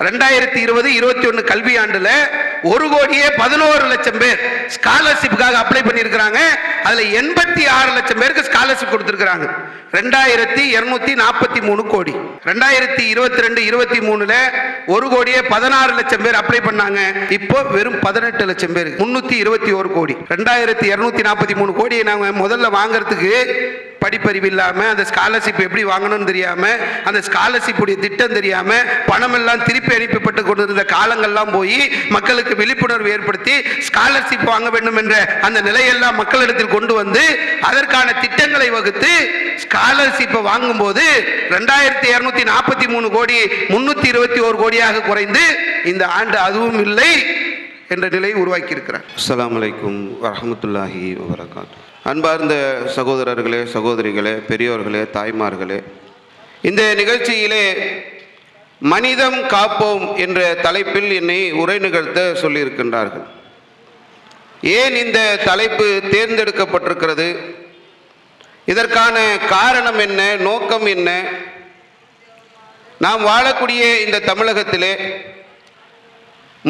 2020-21 கல்வியாண்டுல 1,11,00,000 பேர் ஸ்காலர்ஷிப்புக்காக அப்ளை பண்ணியிருக்கிறாங்க. அதுல 86 லட்சம் பேருக்கு ஸ்காலர்ஷிப் கொடுத்திருக்கிறாங்க. 2,243 கோடி. 2022-23ல 1,16,00,000 பேர் அப்ளை பண்ணாங்க. இப்போ வெறும் 18 லட்சம் பேர் 321 கோடி. 2,243 கோடியை நாங்க முதல்ல வாங்கறதுக்கு படிப்பறிவு இல்லாம, அந்த ஸ்காலர்ஷிப் எப்படி வாங்கணும்னு தெரியாம, அந்த ஸ்காலர்ஷிப் உடைய திட்டம் தெரியாம பணம் எல்லாம் திருப்பி அனுப்பப்பட்டு கொண்டிருந்த காலங்கள்லாம் போய் மக்களுக்கு விழிப்புணர்வு ஏற்படுத்தி ஸ்காலர்ஷிப் வாங்க வேண்டும் என்ற அந்த நிலையெல்லாம் மக்களிடத்தில் கொண்டு வந்து அதற்கான திட்டங்களை வகுத்து ஸ்காலர்ஷிப்பை வாங்கும் போது 2,243 கோடி 321 கோடியாக குறைந்து இந்த ஆண்டு அதுவும் இல்லை என்ற நிலையை உருவாக்கி இருக்கிறார். அஸ்ஸலாமு அலைக்கும் வரஹ்மத்துல்லாஹி வபரகாத்துஹு. அன்பார்ந்த சகோதரர்களே, சகோதரிகளே, பெரியோர்களே, தாய்மார்களே, இந்த நிகழ்ச்சியிலே மனிதம் காப்போம் என்ற தலைப்பில் என்னை உரை நிகழ்த்த சொல்லியிருக்கின்றார்கள். ஏன் இந்த தலைப்பு தேர்ந்தெடுக்கப்பட்டிருக்கிறது, இதற்கான காரணம் என்ன, நோக்கம் என்ன, நாம் வாழக்கூடிய இந்த தமிழகத்திலே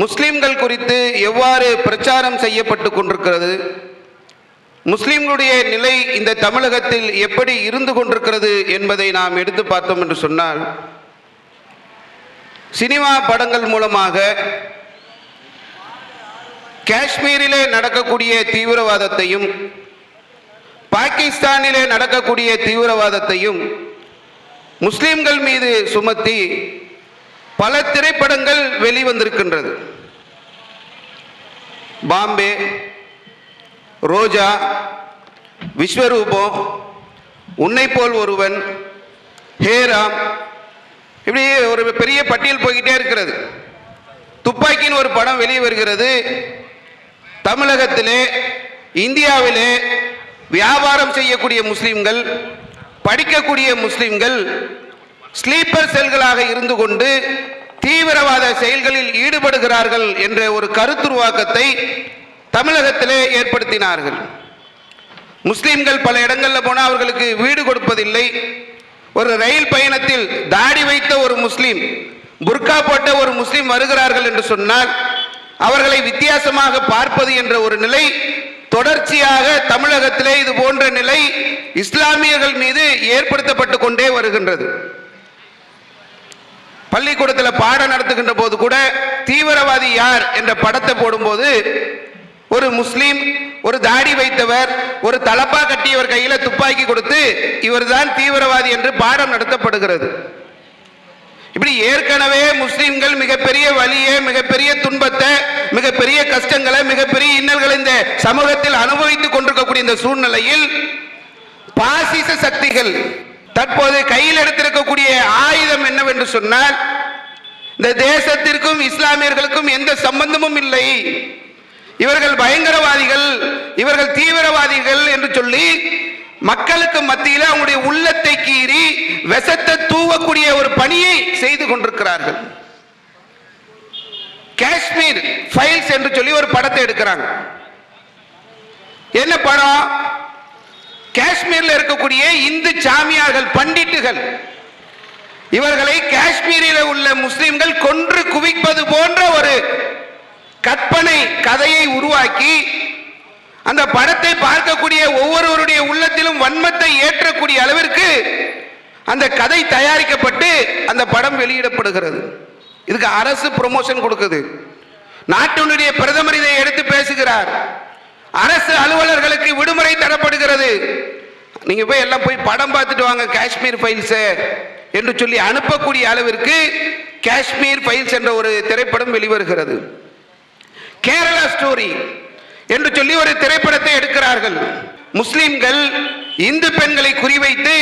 முஸ்லிம்கள் குறித்து எவ்வாறு பிரச்சாரம் செய்யப்பட்டு கொண்டிருக்கிறது, முஸ்லிம்களுடைய நிலை இந்த தமிழகத்தில் எப்படி இருந்து கொண்டிருக்கிறது என்பதை நாம் எடுத்து பார்த்தோம் என்று சொன்னால், சினிமா படங்கள் மூலமாக காஷ்மீரிலே நடக்கக்கூடிய தீவிரவாதத்தையும் பாகிஸ்தானிலே நடக்கக்கூடிய தீவிரவாதத்தையும் முஸ்லிம்கள் மீது சுமத்தி பல திரைப்படங்கள் வெளிவந்திருக்கின்றது. பாம்பே, ரோஜா, விஸ்வரூபம், உன்னை போல் ஒருவன், ஹேராம், இப்படி ஒரு பெரிய பட்டியல் போய்கிட்டே இருக்கிறது. துப்பாக்கின்னு ஒரு படம் வெளியே வருகிறது. தமிழகத்திலே, இந்தியாவிலே வியாபாரம் செய்யக்கூடிய முஸ்லிம்கள், படிக்கக்கூடிய முஸ்லிம்கள் ஸ்லீப்பர் செல்களாக இருந்து கொண்டு தீவிரவாத செயல்களில் ஈடுபடுகிறார்கள் என்ற ஒரு கருத்துருவாக்கத்தை தமிழகத்திலே ஏற்படுத்தினார்கள். முஸ்லிம்கள் பல இடங்களில் போனால் அவர்களுக்கு வீடு கொடுப்பதில்லை. ஒரு ரயில் பயணத்தில் தாடி வைத்த ஒரு முஸ்லிம், புர்கா போட்ட ஒரு முஸ்லிம் வருகிறார்கள் என்று சொன்னால் அவர்களை வித்தியாசமாக பார்ப்பது என்ற ஒரு நிலை தொடர்ச்சியாக தமிழகத்திலே இது போன்ற நிலை இஸ்லாமியர்கள் மீது ஏற்படுத்தப்பட்டு கொண்டே வருகின்றது. பள்ளிக்கூடத்தில் பாடம் நடத்துகின்ற போது கூட தீவிரவாதி யார் என்ற படத்தை போடும்போது ஒரு முஸ்லிம், ஒரு தாடி வைத்தவர், ஒரு தலப்பா கட்டியவர் கையில துப்பாக்கி கொடுத்து இவர்தான் தீவிரவாதி என்று பாடம் நடத்தப்படுகிறது. இப்படி ஏற்கனவே முஸ்லிம்கள் மிகப்பெரிய வலியை, மிகப்பெரிய துன்பத்தை, மிகப்பெரிய கஷ்டங்களை, மிகப்பெரிய இன்னல்களை இந்த சமூகத்தில் அனுபவித்துக் கொண்டிருக்கக்கூடிய இந்த சூழ்நிலையில் பாசிச சக்திகள் தற்போது கையில் எடுத்திருக்கக்கூடிய ஆயுதம் என்னவென்று சொன்னால், இந்த தேசத்திற்கும் இஸ்லாமியர்களுக்கும் எந்த சம்பந்தமும் இல்லை, இவர்கள் பயங்கரவாதிகள், இவர்கள் தீவிரவாதிகள் என்று சொல்லி மக்களுக்கு மத்தியில் அவங்களுடைய உள்ளத்தை கீறி விஷத்தை தூவக்கூடிய ஒரு பணியை செய்து கொண்டிருக்கிறார்கள். காஷ்மீர் ஃபைல்ஸ் என்று சொல்லி ஒரு படத்தை எடுக்கிறாங்க. என்ன படம்? காஷ்மீரில் இருக்கக்கூடிய இந்து சாமியார்கள், பண்டிட்டுகள், இவர்களை காஷ்மீரில் உள்ள முஸ்லிம்கள் கொன்று குவிப்பது போன்ற ஒரு கற்பனை கதையை உருவாக்கி அந்த படத்தை பார்க்கக்கூடிய ஒவ்வொருவருடைய உள்ளத்திலும் வன்மத்தை ஏற்றக்கூடிய அளவிற்கு அந்த கதை தயாரிக்கப்பட்டு அந்த படம் வெளியிடப்படுகிறது. இதுக்கு அரசு ப்ரமோஷன் கொடுக்குது. நாட்டினுடைய பிரதமர் இதை எடுத்து பேசுகிறார். அரசு அலுவலர்களுக்கு விடுமுறை தரப்படுகிறது. நீங்க போய் எல்லாம் போய் படம் பார்த்துட்டு வாங்க காஷ்மீர் ஃபைல்ஸ் என்று சொல்லி அனுப்பக்கூடிய அளவிற்கு காஷ்மீர் ஃபைல்ஸ் என்ற ஒரு திரைப்படம் வெளிவருகிறது. கேரளா ஸ்டோரி என்று சொல்லி ஒரு திரைப்படத்தை எடுக்கிறார்கள். முஸ்லிம்கள் இந்து பெண்களை குறிவைத்து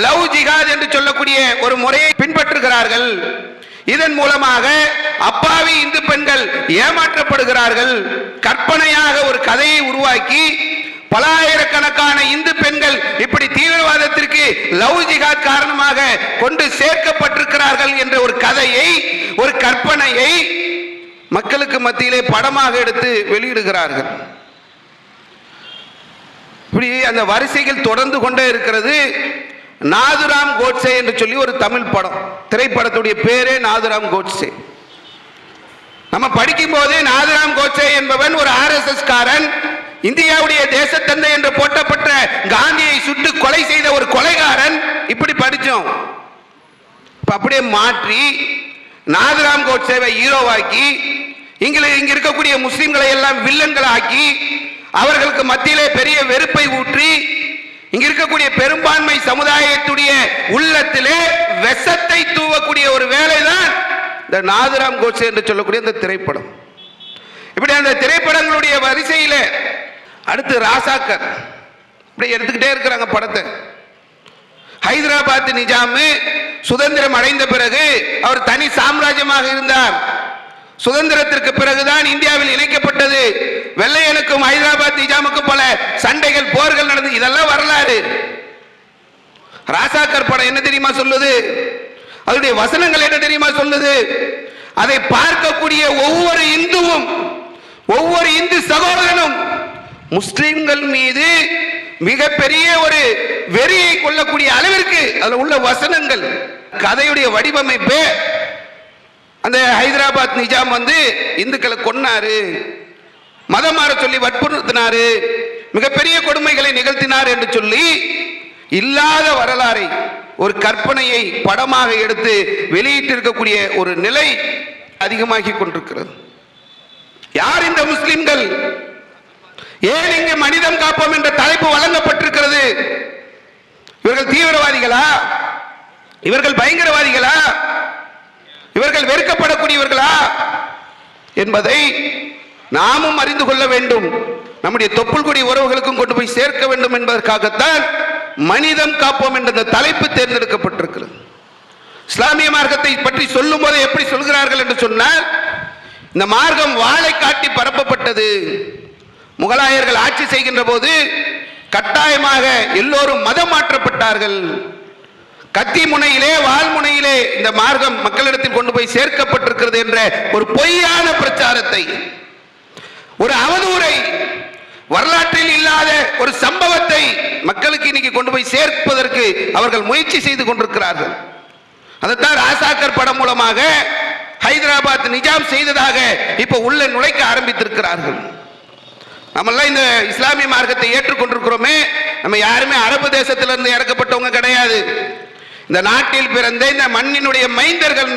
லவ் ஜிஹாத் என்று சொல்லக்கூடிய ஒரு முறையை பின்பற்றுகிறார்கள். இதன் மூலமாக அப்பாவி இந்து பெண்கள் ஏமாற்றப்படுகிறார்கள். கற்பனையாக ஒரு கதையை உருவாக்கி பலாயிரக்கணக்கான இந்து பெண்கள் இப்படி தீவிரவாதத்திற்கு லவ் ஜிஹாத் காரணமாக கொண்டு சேர்க்கப்பட்டிருக்கிறார்கள் என்ற ஒரு கதையை, ஒரு கற்பனையை மக்களுக்கு மத்தியிலே படமாக எடுத்து வெளியிடுகிறார்கள். இப்படி அந்த வரிசைகள் தொடர்ந்து கொண்டே இருக்கிறது. நாதுராம் கோட்சே என்று சொல்லி ஒரு தமிழ் படம், திரைப்படத்துடைய பேரே நாதுராம் கோட்சே. நம்ம படிக்கும் போது நாதராம் கோட்சே என்பவன் ஒரு RSS காரன், இந்தியாவுடைய தேசத்தந்தை என்று போற்றப்பட்ட காந்தியை சுட்டு கொலை செய்த ஒரு கொலைகாரன், இப்படி படிச்சோம். அப்படியே மாற்றி நாதராம் கோட்சேவை ஹீரோவாக்கி இங்க இருக்கக்கூடிய முஸ்லிம்களை எல்லாம் வில்லன்களாக்கி அவர்களுக்கு மத்தியிலே பெரிய வெறுப்பை ஊற்றி இங்க இருக்கக்கூடிய பெரும்பான்மை சமுதாயத்துடைய உள்ளத்திலே விஷத்தை தூவக்கூடிய ஒரு வேலைதான் இந்த நாதராம் கோட்சே என்று சொல்லக்கூடிய இந்த திரைப்படம். இப்படி அந்த திரைப்படங்களுடைய வரிசையில் அடுத்து ராசாக்கர் இப்படி எடுத்துக்கிட்டே இருக்கிறாங்க படத்தை. ஹைதராபாத் நிஜாம் சுதந்திரம் அடைந்த பிறகு அவர் தனி சாம்ராஜ்யமாக இருந்தார். சுதந்திரத்திற்கு பிறகுதான் இந்தியாவில் இணைக்கப்பட்டது. வெள்ளையனுக்கும் ஹைதராபாத் நிஜாமுக்கும் பல சண்டைகள், போர்கள் நடந்தது. இதெல்லாம் வரலாறு. ராசாக்கர் படம் என்ன தெரியுமா சொல்லுது? அதனுடைய வசனங்கள் என்ன தெரியுமா சொல்லுது? அதை பார்க்கக்கூடிய ஒவ்வொரு இந்துவும், ஒவ்வொரு இந்து சகோதரனும் முஸ்லிம்கள் மீது மிகப்பெரிய ஒரு வெறியை கொள்ளக்கூடிய அளவிற்கு அதில் உள்ள வசனங்கள், கதையுடைய வடிவமைப்பு. அந்த ஹைதராபாத் நிஜாம் இந்துக்களை கொன்னாரு, மதம் மாற சொல்லி வற்புறுத்தினாரு, மிகப்பெரிய கொடுமைகளை நிகழ்த்தினார் என்று சொல்லி இல்லாத வரலாறை ஒரு கற்பனையை படமாக எடுத்து வெளியிட்டிருக்கக்கூடிய ஒரு நிலை அதிகமாகி கொண்டிருக்கிறது. யார் இந்த முஸ்லிம்கள்? ஏன் இங்கு மனிதம் காப்போம் என்ற தலைப்பு வழங்கப்பட்டிருக்கிறது? இவர்கள் தீவிரவாதிகளா? இவர்கள் பயங்கரவாதிகளா? இவர்கள் வெறுக்கப்படக்கூடியவர்களா என்பதை நாமும் அறிந்து கொள்ள வேண்டும். நம்முடைய தொப்புள் கொடி உறவுகளுக்கும் கொண்டு போய் சேர்க்க வேண்டும் என்பதற்காகத்தான் மனிதம் காப்போம் என்ற தலைப்பு தேர்ந்தெடுக்கப்பட்டிருக்கிறது. இஸ்லாமிய மார்க்கத்தை பற்றி சொல்லும் போது எப்படி சொல்கிறார்கள் என்று சொன்னால், இந்த மார்க்கம் வாளை காட்டி பரப்பப்பட்டது. முகலாயர்கள் ஆட்சி செய்கின்ற போது கட்டாயமாக எல்லோரும் மதம் மாற்றப்பட்டார்கள். கத்தி முனையிலே, வால் முனையிலே இந்த மார்க்கம் மக்களிடத்தில் கொண்டு போய் சேர்க்கப்பட்டிருக்கிறது என்ற ஒரு பொய்யான பிரச்சாரத்தை, ஒரு அவதூறை, வரலாற்றில் இல்லாத ஒரு சம்பவத்தை மக்களுக்கு இன்னைக்கு கொண்டு போய் சேர்ப்பதற்கு அவர்கள் முயற்சி செய்து கொண்டிருக்கிறார்கள். அதைத்தான் ராசாக்கர் படம் மூலமாக ஹைதராபாத் நிஜாம் செய்ததாக இப்ப உள்ள நுழைக்க ஆரம்பித்திருக்கிறார்கள். நம்மெல்லாம் இந்த இஸ்லாமிய மார்க்கத்தை ஏற்றுக்கொண்டிருக்கிறோமே, நம்ம யாருமே அரபு தேசத்திலிருந்து இறக்கப்பட்டவங்க கிடையாது. இந்த நாட்டில் பிறந்த இந்த மண்ணினுடைய மைந்தர்கள்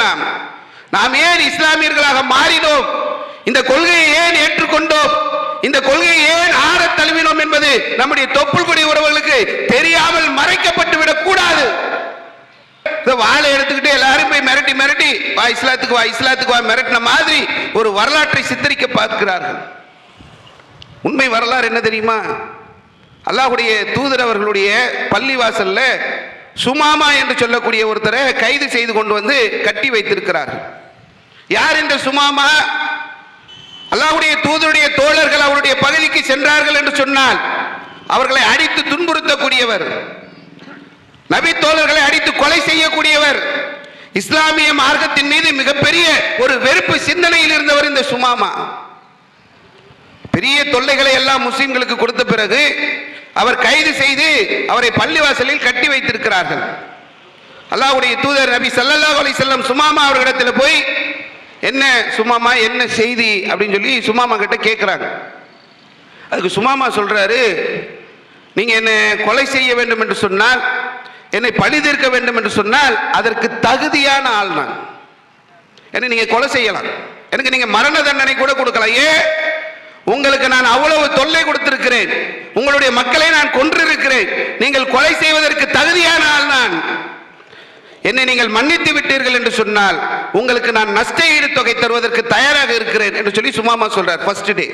நாம் ஏன் இஸ்லாமியர்களாக மாறினோம்? இந்த கொள்கையை ஏன் ஏற்றுக்கொண்டோம்? இந்த கொள்கையை ஏன் ஆற தழுவினோம் என்பது நம்முடைய தொப்புள் கொடி உறவுகளுக்கு தெரியாமல் மறைக்கப்பட்டு விடக் கூடாது. வாழை எடுத்துக்கிட்டு எல்லாரும் போய் மிரட்டி மிரட்டி வா இஸ்லாத்துக்கு வா, இஸ்லாத்துக்கு வா மிரட்டின மாதிரி ஒரு வரலாற்றை சித்தரிக்க பார்க்கிறார்கள். உண்மை வரலாறு என்ன தெரியுமா? அல்லாஹ்வுடைய தூதர் அவர்களுடைய பள்ளிவாசல்ல சுமாமா என்று சொல்லக்கூடிய ஒருத்தரை கைது செய்து கொண்டு வந்து கட்டி வைத்திருக்கிறார்கள். யார் இந்த சுமாமா? அல்லாஹ்வுடைய தூதருடைய தோழர்கள் அவருடைய பகுதிக்கு சென்றார்கள் என்று சொன்னால் அவர்களை அடித்து துன்புறுத்தக்கூடியவர், நபி தோழர்களை அடித்து கொலை செய்யக்கூடியவர், இஸ்லாமிய மார்க்கத்தின் மீது மிகப்பெரிய ஒரு வெறுப்பு சிந்தனையில் இருந்தவர் இந்த சுமாமா. பெரிய தொல்லைகளை எல்லாம் முஸ்லிம்களுக்கு கொடுத்த பிறகு அவர் கைது செய்து அவரை பள்ளிவாசலில் கட்டி வைத்திருக்கிறார்கள். அல்லாஹ்வுடைய தூதர் நபி ஸல்லல்லாஹு அலைஹி வஸல்லம் சுமாமா அவர்களிடத்தில் போய், என்ன சுமாமா, என்ன செய்தி அப்படின்னு சொல்லி சுமாமா கிட்ட கேட்கிறாங்க. அதுக்கு சுமாமா சொல்றாரு, நீங்க என்ன கொலை செய்ய வேண்டும் என்று சொன்னால், என்னை பழி தீர்க்க வேண்டும் என்று சொன்னால் அதற்கு தகுதியான ஆள் நான். என்ன நீங்க கொலை செய்யலாம், எனக்கு நீங்க மரண தண்டனை கூட கொடுக்கலாம். ஏன்? உங்களுக்கு நான் அவ்வளவு தொல்லை கொடுத்திருக்கிறேன், உங்களுடைய மக்களை நான் கொன்றிருக்கிறேன், நீங்கள் கொலை செய்வதற்கு தகுதியான ஆள் நான். என்னை நீங்கள் மன்னித்து விட்டீர்கள் என்று சொன்னால் உங்களுக்கு நான் நஷ்ட ஈடு தொகை தருவதற்கு தயாராக இருக்கிறேன் என்று சொல்லி சுமாமா சொல்றார். ஃபர்ஸ்ட் டே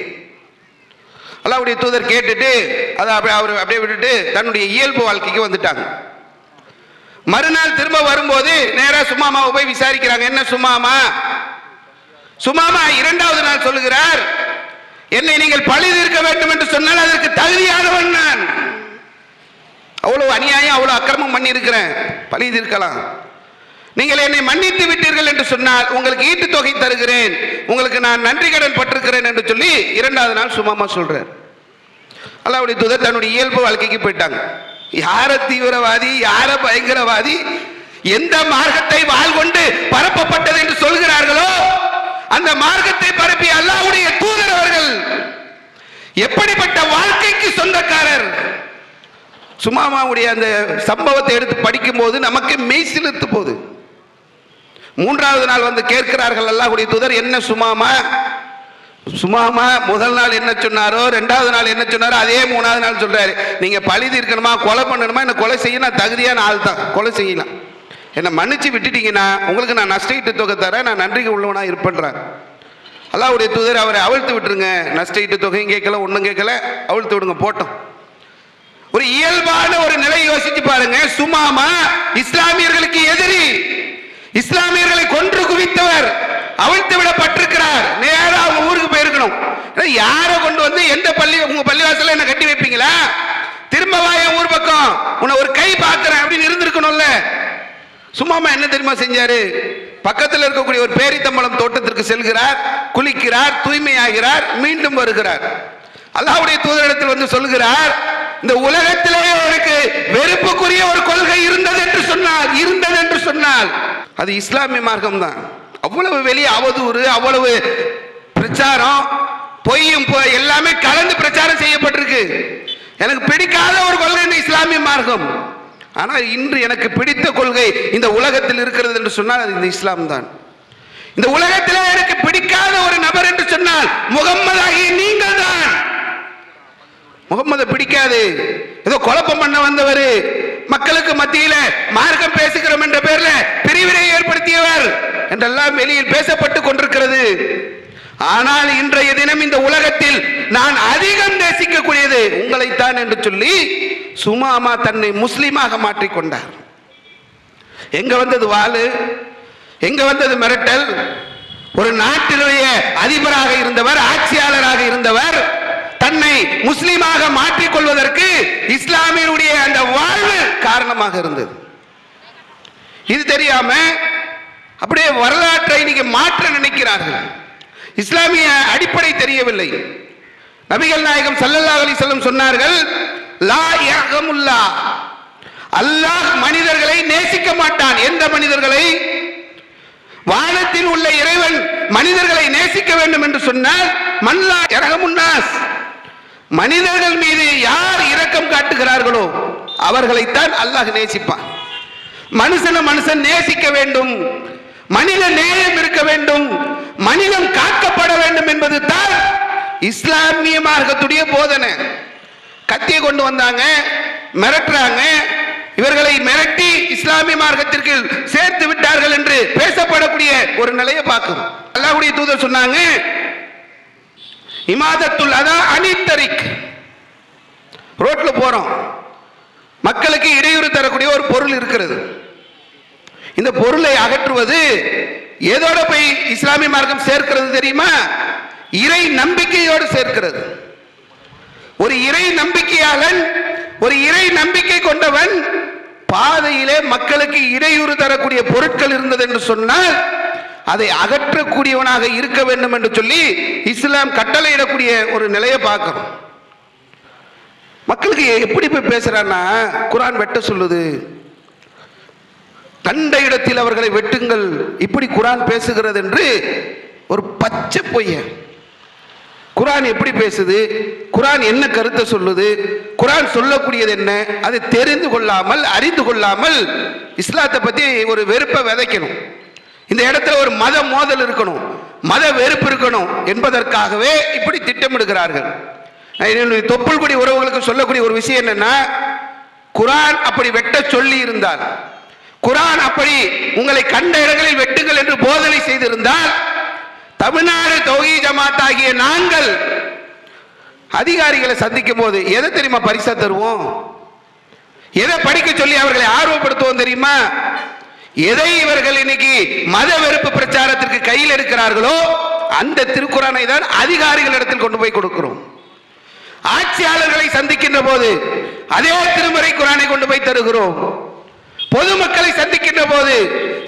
அல்லாஹ்வுடைய தூதர் கேட்டுட்டு அதை அவர் அப்படியே விட்டுட்டு தன்னுடைய இயல்பு வாழ்க்கைக்கு வந்துட்டாங்க. மறுநாள் திரும்ப வரும்போது நேரா சுமாமாவை போய் விசாரிக்கிறாங்க. என்ன சுமாமா? சுமாமா இரண்டாவது நாள் சொல்லுகிறார், என்னை நீங்கள் பழி தீர்க்க வேண்டும் என்று சொன்னால் அதற்கு தகுதியானவன் நான். அவ்வளவு அநியாயம், அவ்வளவு அக்கிரமம் பண்ணி இருக்கிறேன், பழி தீர்க்கலாம். நீங்கள் என்னை மன்னித்து விட்டீர்கள் என்று சொன்னால் உங்களுக்கு ஈட்டு தொகை தருகிறேன், உங்களுக்கு நான் நன்றி கடன் பட்டிருக்கிறேன் என்று சொல்லி இரண்டாவது நாள் சுமாமா சொல்றார். அல்லாஹ்வுடைய தூதர் தன்னுடைய இயல்பு வாழ்க்கைக்கு போயிட்டாங்க. யார தீவிரவாதி, யார பயங்கரவாதி, எந்த மார்க்கத்தை வாள் கொண்டு பரப்பப்பட்டது என்று சொல்கிறார்களோ அந்த மார்க்கத்தை எப்படிப்பட்ட வாழ்க்கைக்கு சொந்தக்காரர். சுமாமாவுடைய அந்த சம்பவத்தை எடுத்து படிக்கும் போது நமக்கு மெய் சிலிர்த்து போகுது. மூன்றாவது நாள் வந்து கேட்கிறார்கள் அல்லாஹ்வுடைய தூதர், என்ன சுமாமா? சுமாமா முதல் நாள் என்ன சொன்னாரோ, ரெண்டாவது நாள் என்ன சொன்னாரோ, அதே மூணாவது நாள் சொல்றாரு, நீங்க பழி தீர்க்கணுமா, கொலை பண்ணணுமா, என்ன கொலை செய்ய நான் தகுதியான ஆள் தான், கொலை செய்யலாம், என்னை மன்னிச்சு விட்டுட்டீங்கன்னா உங்களுக்கு நான் நஷ்டஈட்டு தொகை தரேன், நான் நன்றிக்கு உள்ளவனா இருப்பேன்றார். அல்லாஹ்வுடைய தூதர் அவரை அவிழ்த்து விட்டுருங்க, நஷ்டஈட்டு தொகையும் கேட்கல, ஒன்றும் கேட்கல, அவிழ்த்து விடுங்க போட்டோம். ஒரு இயல்பான ஒரு நிலை யோசிச்சு பாருங்க. சுமாமா இஸ்லாமியர்களுக்கு எதிரி, இஸ்லாமியர்களை கொன்று குவித்தவர், அவிழ்த்து விடப்பட்டிருக்கிறார். நேரா அவங்க ஊருக்கு போயிருக்கணும். யாரை கொண்டு வந்து எந்த பள்ளி, உங்க பள்ளிவாசல என்ன கட்டி வைப்பீங்களா, திரும்ப வா என் ஊர் பக்கம், உன்னை ஒரு கை பார்க்கிறேன் அப்படின்னு இருந்திருக்கணும்ல. சும்மாமா என்ன தெரியுமா செஞ்சாரு? பக்கத்தில் இருக்கக்கூடிய ஒரு பேரித்தம்பளம் தோட்டத்திற்கு செல்கிறார், குளிக்கிறார், தூய்மையாகிறார், மீண்டும் வருகிறார். அல்லாஹ்வுடைய தூதரிடத்தில் வந்து சொல்கிறார், இந்த உலகத்திலே எனக்கு வெறுப்புக்குரிய ஒரு கொள்கை இருந்தது என்று சொன்னால் அது இஸ்லாமிய மார்க்கம் தான். அவ்வளவு வெளியே அவதூறு, அவ்வளவு பிரச்சாரம், பொய்யும் எல்லாமே கலந்து பிரச்சாரம் செய்யப்பட்டிருக்கு. எனக்கு பிடிக்காத ஒரு கொள்கை இந்த இஸ்லாமிய மார்க்கம். ஆனால் இன்று எனக்கு பிடித்த கொள்கை இந்த உலகத்தில் இருக்கிறது என்று சொன்னால் அது இந்த இஸ்லாம் தான். இந்த உலகத்தில் எனக்கு பிடிக்காத ஒரு நபர் என்று சொன்னால் முகம்மது ஆகிய நீங்கள் தான். முகம்மது பிடிக்காது, ஏதோ குழப்பம் பண்ண வந்தவர், மக்களுக்கு மத்தியில மார்க்கம் பேசுகிறோம் என்ற பேர்ல பிரிவினை ஏற்படுத்தியவர் என்றெல்லாம் வெளியில் பேசப்பட்டு கொண்டிருக்கிறது. ஆனால் இன்றைய தினம் இந்த உலகத்தில் நான் அதிகம் நேசிக்கக்கூடியது உங்களைத்தான் என்று சொல்லி சுமாமா தன்னை முஸ்லீமாக மாற்றிக்கொண்டார். எங்க வந்தது வாளு, எங்க வந்தது மிரட்டல்? ஒரு நாட்டினுடைய அதிபராக இருந்தவர், ஆட்சியாளராக இருந்தவர் தன்னை முஸ்லீமாக மாற்றிக்கொள்வதற்கு இஸ்லாமியருடைய அந்த வாழ்வு காரணமாக இருந்தது. இது தெரியாம அப்படியே வரலாற்றை இன்னைக்கு மாற்ற நினைக்கிறார்கள். இஸ்லாமிய அடிப்படை தெரியவில்லை. நபிகள் நாயகம் ஸல்லல்லாஹு அலைஹி வஸல்லம் சொன்னார்கள், லா யர்ஹமுல்லா, அல்லாஹ் மனிதர்களை நேசிக்க மாட்டான். எந்த மனிதர்களை? வானத்தில் உள்ள இறைவன் மனிதர்களை நேசிக்க வேண்டும் என்று சொன்னால் மல்லா யர்ஹமுன்னாஸ், மனிதர்கள் மீது யார் இரக்கம் காட்டுகிறார்களோ அவர்களைத்தான் அல்லாஹ் நேசிப்பான். மனுஷன் நேசிக்க வேண்டும், மனித நேயம் இருக்க வேண்டும், மனிதன் காக்கப்பட வேண்டும் என்பது தான் இஸ்லாமிய மார்க்கத்துடைய போதனை. கத்தியை கொண்டு வந்தாங்க, மிரட்டுறாங்க, இவர்களை மிரட்டி இஸ்லாமிய மார்க்கத்திற்கு சேர்த்து விட்டார்கள் என்று பேசப்படக்கூடிய ஒரு நிலையை பார்க்கும். அல்லாஹ்வுடைய தூதர் சொன்னாங்க, இமாதத்துல் அதா அனித்தரிக், ரோட்ல போறோம், மக்களுக்கு இடையூறு தரக்கூடிய ஒரு பொருள் இருக்கிறது, இந்த பொருளை அகற்றுவது ஏதோட போய் இஸ்லாமிய மார்க்கம் சேர்க்கிறது தெரியுமா? இறை நம்பிக்கையோடு சேர்க்கிறது. ஒரு இறை நம்பிக்கையாளன், ஒரு இறை நம்பிக்கை கொண்டவன் பாதையிலே மக்களுக்கு இடையூறு தரக்கூடிய பொருட்கள் இருந்தது என்று சொன்னால் அதை அகற்றக்கூடியவனாக இருக்க வேண்டும் என்று சொல்லி இஸ்லாம் கட்டளையிடக்கூடிய ஒரு நிலையை பார்க்கிறோம். மக்களுக்கு எப்படி போய் பேசுறான்னா, குர்ஆன் வெட்ட சொல்லுது, கண்ட இடத்தில் அவர்களை வெட்டுங்கள், இப்படி குர்ஆன் பேசுகிறது என்று ஒரு பச்சை பொய்ய. குர்ஆன் எப்படி பேசுது, குர்ஆன் என்ன கருத்தை சொல்லுது, குர்ஆன் சொல்லக்கூடியது என்ன, அதை தெரிந்து கொள்ளாமல் அறிந்து கொள்ளாமல் இஸ்லாத்தை பத்தி ஒரு வெறுப்பை விதைக்கணும். இந்த இடத்துல ஒரு மத மோதல் இருக்கணும், மத வெறுப்பு இருக்கணும் என்பதற்காகவே இப்படி திட்டமிடுகிறார்கள். தொப்புள்குடி உறவுகளுக்கு சொல்லக்கூடிய ஒரு விஷயம் என்னன்னா, குர்ஆன் அப்படி வெட்ட சொல்லி இருந்தால், குர்ஆன் அப்படி உங்களை கண்ட இடங்களில் வெட்டுங்கள் என்று போதனை செய்திருந்தால், தமிழ்நாடு தௌஹீத் ஜமாத் ஆகிய நாங்கள் அதிகாரிகளை சந்திக்கும் போது எதை தெரியுமா பரிசா தருவோம்? எதை படிக்க சொல்லி அவர்களை ஆர்வப்படுத்துவோம் தெரியுமா? எதை இவர்கள் இன்னைக்கு மத வெறுப்பு பிரச்சாரத்திற்கு கையில் எடுக்கிறார்களோ அந்த திருக்குர்ஆனை தான் அதிகாரிகளிடத்தில் கொண்டு போய் கொடுக்கிறோம். ஆட்சியாளர்களை சந்திக்கின்ற போது அதே திருமறை குர்ஆனை கொண்டு போய் தருகிறோம். பொதுமக்களை சந்திக்கின்ற போது,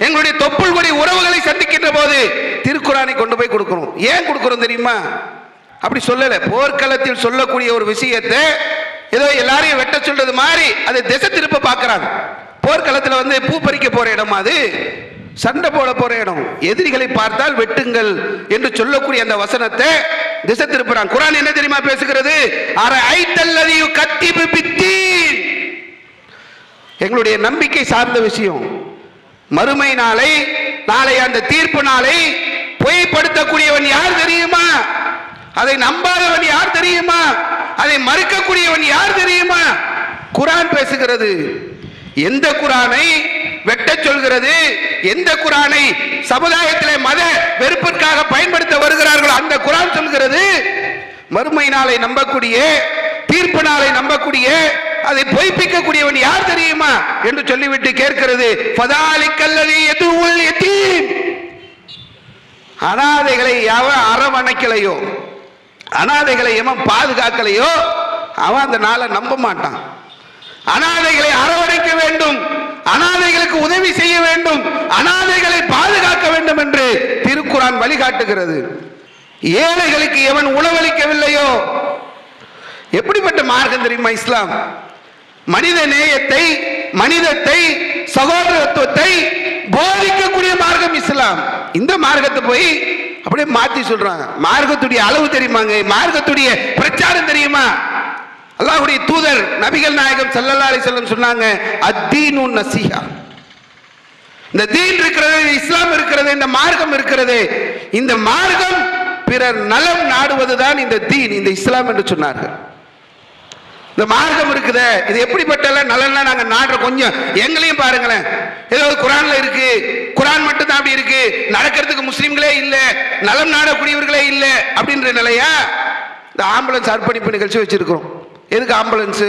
எங்களுடைய தொப்புள்குடி உறவுகளை சந்திக்கின்ற போது திருக்குர்ஆனை கொண்டு போய் கொடுக்கிறோம். ஏன் கொடுக்கிறோம் தெரியுமா? அப்படி சொல்லல, போர்க்களத்தில் சொல்லக்கூடிய ஒரு விஷயத்தை ஏதோ எல்லாரையும் வெட்ட சொல்றது மாதிரி அதை திசை திருப்ப பார்க்கிறாங்க. போர்க்களத்தில் வந்து பூ பறிக்க போற இடம், அது சண்டை போட போற இடம். எதிரிகளை பார்த்தால் வெட்டுங்கள் என்று சொல்லக்கூடிய அந்த வசனத்தை திசை திருப்புறான். குர்ஆன் என்ன தெரியுமா பேசுகிறது? அரஐத்தல்லதி யுகத்திபு பித்தீன். எங்களுடைய நம்பிக்கை சார்ந்த விஷயம். மறுமை நாளை, நாளை அந்த தீர்ப்பு நாளை பொய்ப்படுத்தக்கூடியவன் யார் தெரியுமா? அதை நம்பாதவன் யார் தெரியுமா? அதை மறுக்கக்கூடியவன் யார் தெரியுமா? குர்ஆன் பேசுகிறது. எந்த குர்ஆனை வெட்ட சொல்கிறது, எந்த குர்ஆனை சமுதாயத்திலே மத வெறுப்பிற்காக பயன்படுத்த வருகிறார்களோ அந்த குர்ஆன் சொல்கிறது, மறுமை நாளை நம்பக்கூடிய, தீர்ப்பு நாளை நம்பக்கூடிய, அதை பொய்ப்பிக்கக்கூடியவன் யார் தெரியுமா என்று சொல்லிவிட்டு கேட்கிறது, ஃபதாலிக்கல்லதி யதுல் யதீம். அனாதைகளை எவன் அரவணைக்கலையோ, அனாதைகளை எவன் பாதுகாக்கலையோ அவன் அந்த நாளை நம்ப மாட்டான். அனாதைகளை அரவணைக்க வேண்டும், அனாதைகளுக்கு உதவி செய்ய வேண்டும், அனாதைகளை பாதுகாக்க வேண்டும் என்று திருக்குர்ஆன் வழிகாட்டுகிறது. ஏழைகளுக்கு எவன் உணவளிக்கவில்லையோ, எப்படிப்பட்ட மார்க்கம் தெரியுமா இஸ்லாம்? மனித நேயத்தை, மனிதத்தை, சகோதரத்துவத்தை போதிக்கக்கூடிய மார்க்கம் இஸ்லாம். இந்த மார்க்கத்தை போய் அப்படியே மாத்தி சொல்றாங்க. மார்க்கத்துடைய அளவு தெரியுமாங்க? மார்க்கத்துடைய பிரச்சாரம் தெரியுமா? அல்லாஹ்வுடைய தூதர் நபிகள் நாயகம் ஸல்லல்லாஹு அலைஹி வஸல்லம் சொன்னாங்க, அத்தீனு நஸீஹா. இந்த தீன் இருக்கிறது, இஸ்லாம் இருக்கிறது, இந்த மார்க்கம் இருக்கிறது, இந்த மார்க்கம் பிறர் நலம் நாடுவதுதான் இந்த தீன், இந்த இஸ்லாம் என்று சொன்னார்கள். இந்த மார்க்கம் இருக்குது, இது எப்படிப்பட்ட நலன்னா நாங்க நாடுற கொஞ்சம் எங்களையும் பாருங்களேன். ஏதோ குர்ஆன்ல இருக்கு, குர்ஆன் மட்டும் தான் அப்படி இருக்கு, நடக்கிறதுக்கு முஸ்லிம்களே இல்ல, நலம் நாடக்கூடியவர்களே இல்ல அப்படின்ற நிலையா? இந்த ஆம்புலன்ஸ் அர்ப்பணிப்பு நிகழ்ச்சி வச்சிருக்கிறோம். எதுக்கு ஆம்புலன்ஸ்?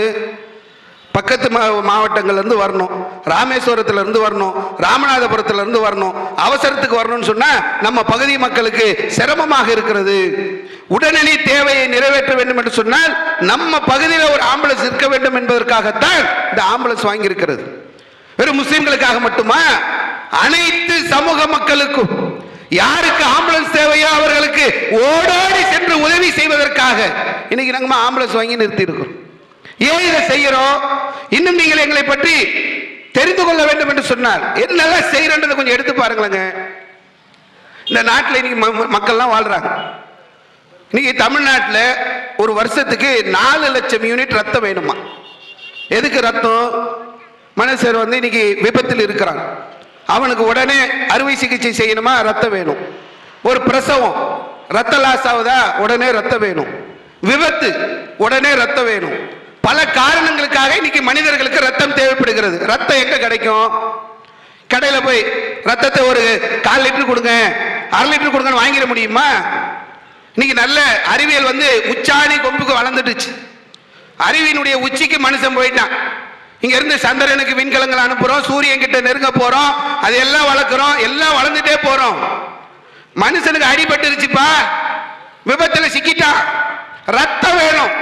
பக்கத்து மாவட்டங்கள்ல இருந்து வரணும், ராமேஸ்வரத்துல இருந்து வரணும், ராமநாதபுரத்துல இருந்து வரணும், அவசரத்துக்கு வரணும்னு சொன்னா நம்ம பகுதி மக்களுக்கு சிரமமாக இருக்கிறது. உடனடி தேவையை நிறைவேற்ற வேண்டும் என்று சொன்னால் நம்ம பகுதியில் ஒரு ஆம்புலன்ஸ் இருக்க வேண்டும் என்பதற்காகத்தான் இந்த ஆம்புலன்ஸ் வாங்கி இருக்கிறது. வெறும் முஸ்லிம்களுக்காக மட்டுமா? அனைத்து சமூக மக்களுக்கும் யாருக்கு ஆம்புலன்ஸ் தேவையோ அவர்களுக்கு ஓடோடி சென்று உதவி செய்வதற்காக இன்னைக்கு நாங்க ஆம்புலன்ஸ் வாங்கி நிறுத்தி இருக்கிறோம். ஏன் இதை செய்யறோம்? இன்னும் நீங்கள் எங்களை பற்றி தெரிந்து கொள்ள வேண்டும் என்று சொன்னால் என்னெல்லாம் செய்யறதை கொஞ்சம் எடுத்து பாருங்களேங்க. இந்த நாட்டில் இன்னைக்கு மக்கள்லாம் வாழ்றாங்க. இன்னைக்கு தமிழ்நாட்டில் ஒரு வருஷத்துக்கு 4 லட்சம் யூனிட் ரத்தம் வேணுமா? எதுக்கு ரத்தம்? மனுஷர் இன்னைக்கு விபத்தில் இருக்கிறான், அவனுக்கு உடனே அறுவை சிகிச்சை செய்யணுமா, ரத்தம் வேணும். ஒரு பிரசவம், ரத்த லாஸ் ஆகுதா, உடனே ரத்தம் வேணும். விபத்து, உடனே ரத்தம் வேணும். பல காரணங்களுக்காக இன்னைக்கு மனிதர்களுக்கு ரத்தம் தேவைப்படுகிறது. ரத்தம் எங்க கிடைக்கும்? கடையில் போய் ரத்தத்தை ஒரு 1/4 லிட்டர் கொடுங்க, 1/2 லிட்டர் கொடுங்கன்னு வாங்கிட முடியுமா? இன்னைக்கு நல்ல அறிவியல் உச்சாணி கொம்புக்கு வளர்ந்துடுச்சு. அறிவியனுடைய உச்சிக்கு மனுஷன் போயிட்டான். இங்க இருந்து சந்திரனுக்கு விண்கலங்கள் அனுப்புறோம், சூரியன் கிட்ட நெருங்க போறோம், அதெல்லாம் வளர்க்கிறோம், எல்லாம் வளர்ந்துட்டே போறோம். மனுஷனுக்கு அடிபட்டுருச்சுப்பா, விபத்துல சிக்கிட்டான், ரத்தம் வேணும்.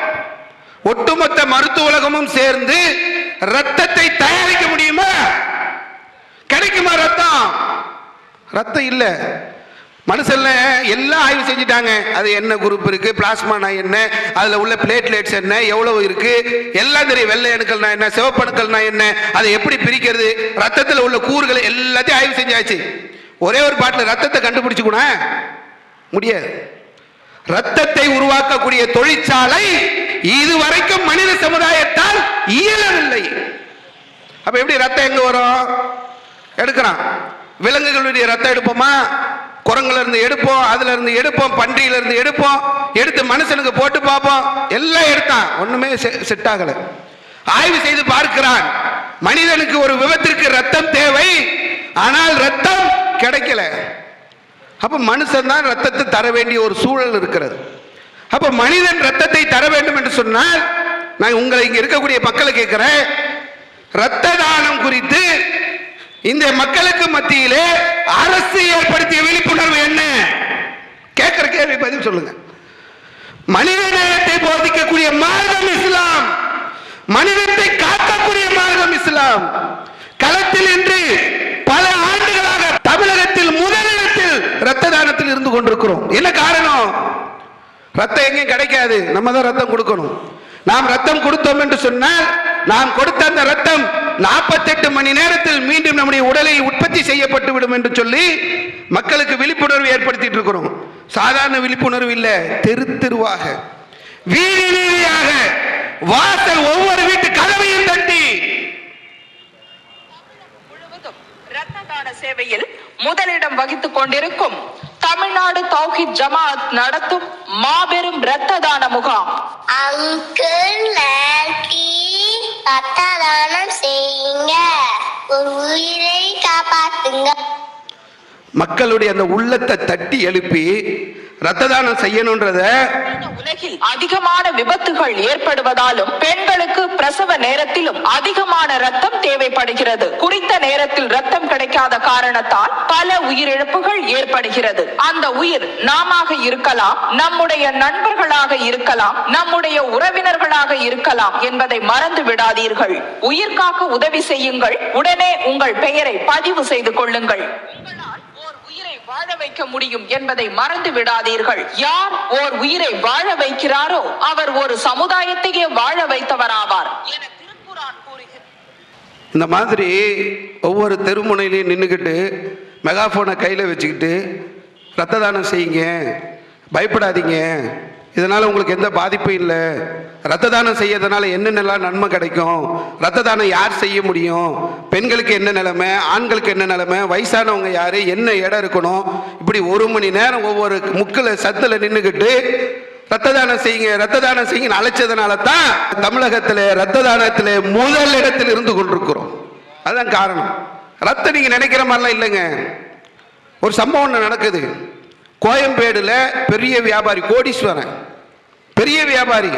ஒட்டுமொத்த மருத்துவ உலகமும் சேர்ந்து ரத்தத்தை தயாரிக்க முடியுமா? கிடைக்குமா ரத்தம்? ரத்தம் இல்ல. மனுஷன்ல எல்லாம் ஆய்வு செஞ்சுட்டாங்க. அது என்ன குரூப் இருக்கு, பிளாஸ்மானா என்ன, அதுல உள்ள பிளேட்லெட்ஸ் என்ன, எவ்வளவு இருக்கு, எல்லாம் தெரியும். வெள்ளை அணுக்கள்னா என்ன, சிவப்பு அணுக்கள்னா என்ன, அதை எப்படி பிரிக்கிறது, ரத்தத்தில் உள்ள கூறுகளை எல்லாத்தையும் ஆய்வு செஞ்சாச்சு. ஒரே ஒரு பாட்டில் ரத்தத்தை கண்டுபிடிச்சு கூட முடியாது. ரத்தத்தை உருவாக்கக்கூடிய தொழிற்சாலை இதுவரைக்கும் மனித சமுதாயத்தால் இயலவில்லை. அப்ப எப்படி ரத்தம் எங்க வரும்? எடுக்கிறான். விலங்குகளுடைய ரத்தம் எடுப்போமா? குரங்குல இருந்து எடுப்போம், அதுல இருந்து எடுப்போம், பன்றியில இருந்து எடுப்போம், எடுத்து மனுஷனுக்கு போட்டு பார்ப்போம், எல்லாம் எடுத்தான், ஒண்ணுமே செட் ஆகல. ஆய்வு செய்து பார்க்கிறான், மனிதனுக்கு ஒரு விபத்திற்கு ரத்தம் தேவை, ஆனால் ரத்தம் கிடைக்கல. அப்ப மனுஷன் தான் ரத்தத்தை தர வேண்டிய ஒரு சூழல் இருக்கிறது. அப்ப மனிதன் ரத்தத்தை தர வேண்டும் என்று சொன்னால் நான் உங்களை இங்க இருக்கக்கூடிய மக்களை கேட்கிறேன், ரத்த தானம் குறித்து இந்த மக்களுக்கு மத்தியிலே அரசு ஏற்படுத்திய விழிப்புணர்வு என்ன? கேட்கிற கேள்வி பதில் சொல்லுங்க. மனித நேயத்தை போதிக்கக்கூடிய மார்க்கம் இஸ்லாம், மனிதத்தை காக்கக்கூடிய மார்க்கம் இஸ்லாம். களத்தில் இன்று பல ஆண்டுகளாக தமிழகத்தில் முதலிடத்தில் ரத்த தானத்தில் இருந்து கொண்டிருக்கிறோம். என்ன காரணம்? ரத்தம் எங்கேயும் கிடைக்காது, நம்ம தான் ரத்தம் கொடுக்கணும். நாம் ரத்தம் கொடுத்தோம் என்று சொன்னால் நாம் கொடுத்த அந்த ரத்தம் 48 மணி நேரத்தில் மீண்டும் நம்முடைய உடலில் உற்பத்தி செய்யப்பட்டு விடும் என்று சொல்லி மக்களுக்கு விழிப்புணர்வு ஏற்படுத்திட்டு இருக்கிறோம். சாதாரண விழிப்புணர்வு இல்ல, தெரு தெருவாக, வீதி வீதியாக, வாசல் ஒவ்வொரு வீட்டு கதவையும் தட்டி இரத்த தான சேவையில் முதலிடம் வகித்துக் கொண்டிருக்கும் தமிழ்நாடு தௌஹீத் ஜமாஅத் நடத்தும் மாபெரும் இரத்த தான முகாம். அங்கிள் ஆன்ட்டி, இரத்த தானம் செய்யுங்க, ஒரு உயிரை காப்பாத்துங்க. மக்களுடைய அந்த உள்ளத்தை தட்டி எழுப்பி ரத்த தானம் செய்யணும்ன்றத. உலகில் அதிகமான விபத்துகள் ஏற்படுவதாலும் பெண்களுக்கு பிரசவ நேரத்திலும் அதிகமான ரத்தம் தேவைப்படுகிறது. குறித்த நேரத்தில் ரத்தம் கிடைக்காத காரணத்தால் பல உயிரிழப்புகள் ஏற்படுகிறது. அந்த உயிர் நாமாக இருக்கலாம், நம்முடைய நண்பர்களாக இருக்கலாம், நம்முடைய உறவினர்களாக இருக்கலாம் என்பதை மறந்து விடாதீர்கள். உயிர் காக்க உதவி செய்யுங்கள். உடனே உங்கள் பெயரை பதிவு செய்து கொள்ளுங்கள். வாழ வைக்க முடியும் என்பதை மறந்து விடாதீர்கள். யார் ஓர் உயிரை வாழ வைக்கிறாரோ அவர் ஒரு சமுதாயத்தையே வாழ வைத்தவராவார் என திருக்குர்ஆன் கூறுகிறது. இந்த மாதிரி ஒவ்வொரு தெருமுனையிலையும் நின்றுக்கிட்டு மெகாஃபோனை கையில் வச்சுக்கிட்டு ரத்த தானம் செய்யுங்க, பயப்படாதீங்க, இதனால் உங்களுக்கு எந்த பாதிப்பும் இல்லை, ரத்த தானம் செய்யறதுனால என்னென்னலாம் நன்மை கிடைக்கும், ரத்த தானம் யார் செய்ய முடியும், பெண்களுக்கு என்ன நிலைமை, ஆண்களுக்கு என்ன நிலைமை, வயசானவங்க யார், என்ன இடம் இருக்கணும், இப்படி 1 மணி நேரம் ஒவ்வொரு முக்கில் சத்தில் நின்றுக்கிட்டு ரத்த தானம் செய்யுங்க, ரத்த தானம் செய்யுங்க அழைச்சதுனால தான் தமிழகத்தில் ரத்த தானத்தில் முதல் இடத்தில் இருந்து கொண்டிருக்கிறோம். அதுதான் காரணம். ரத்தம் நீங்கள் நினைக்கிற மாதிரிலாம் இல்லைங்க. ஒரு சம்பவம் ஒன்று நடக்குது. கோயம்பேடுல பெரிய வியாபாரி, கோடீஸ்வரன், பெரிய வியாபாரி,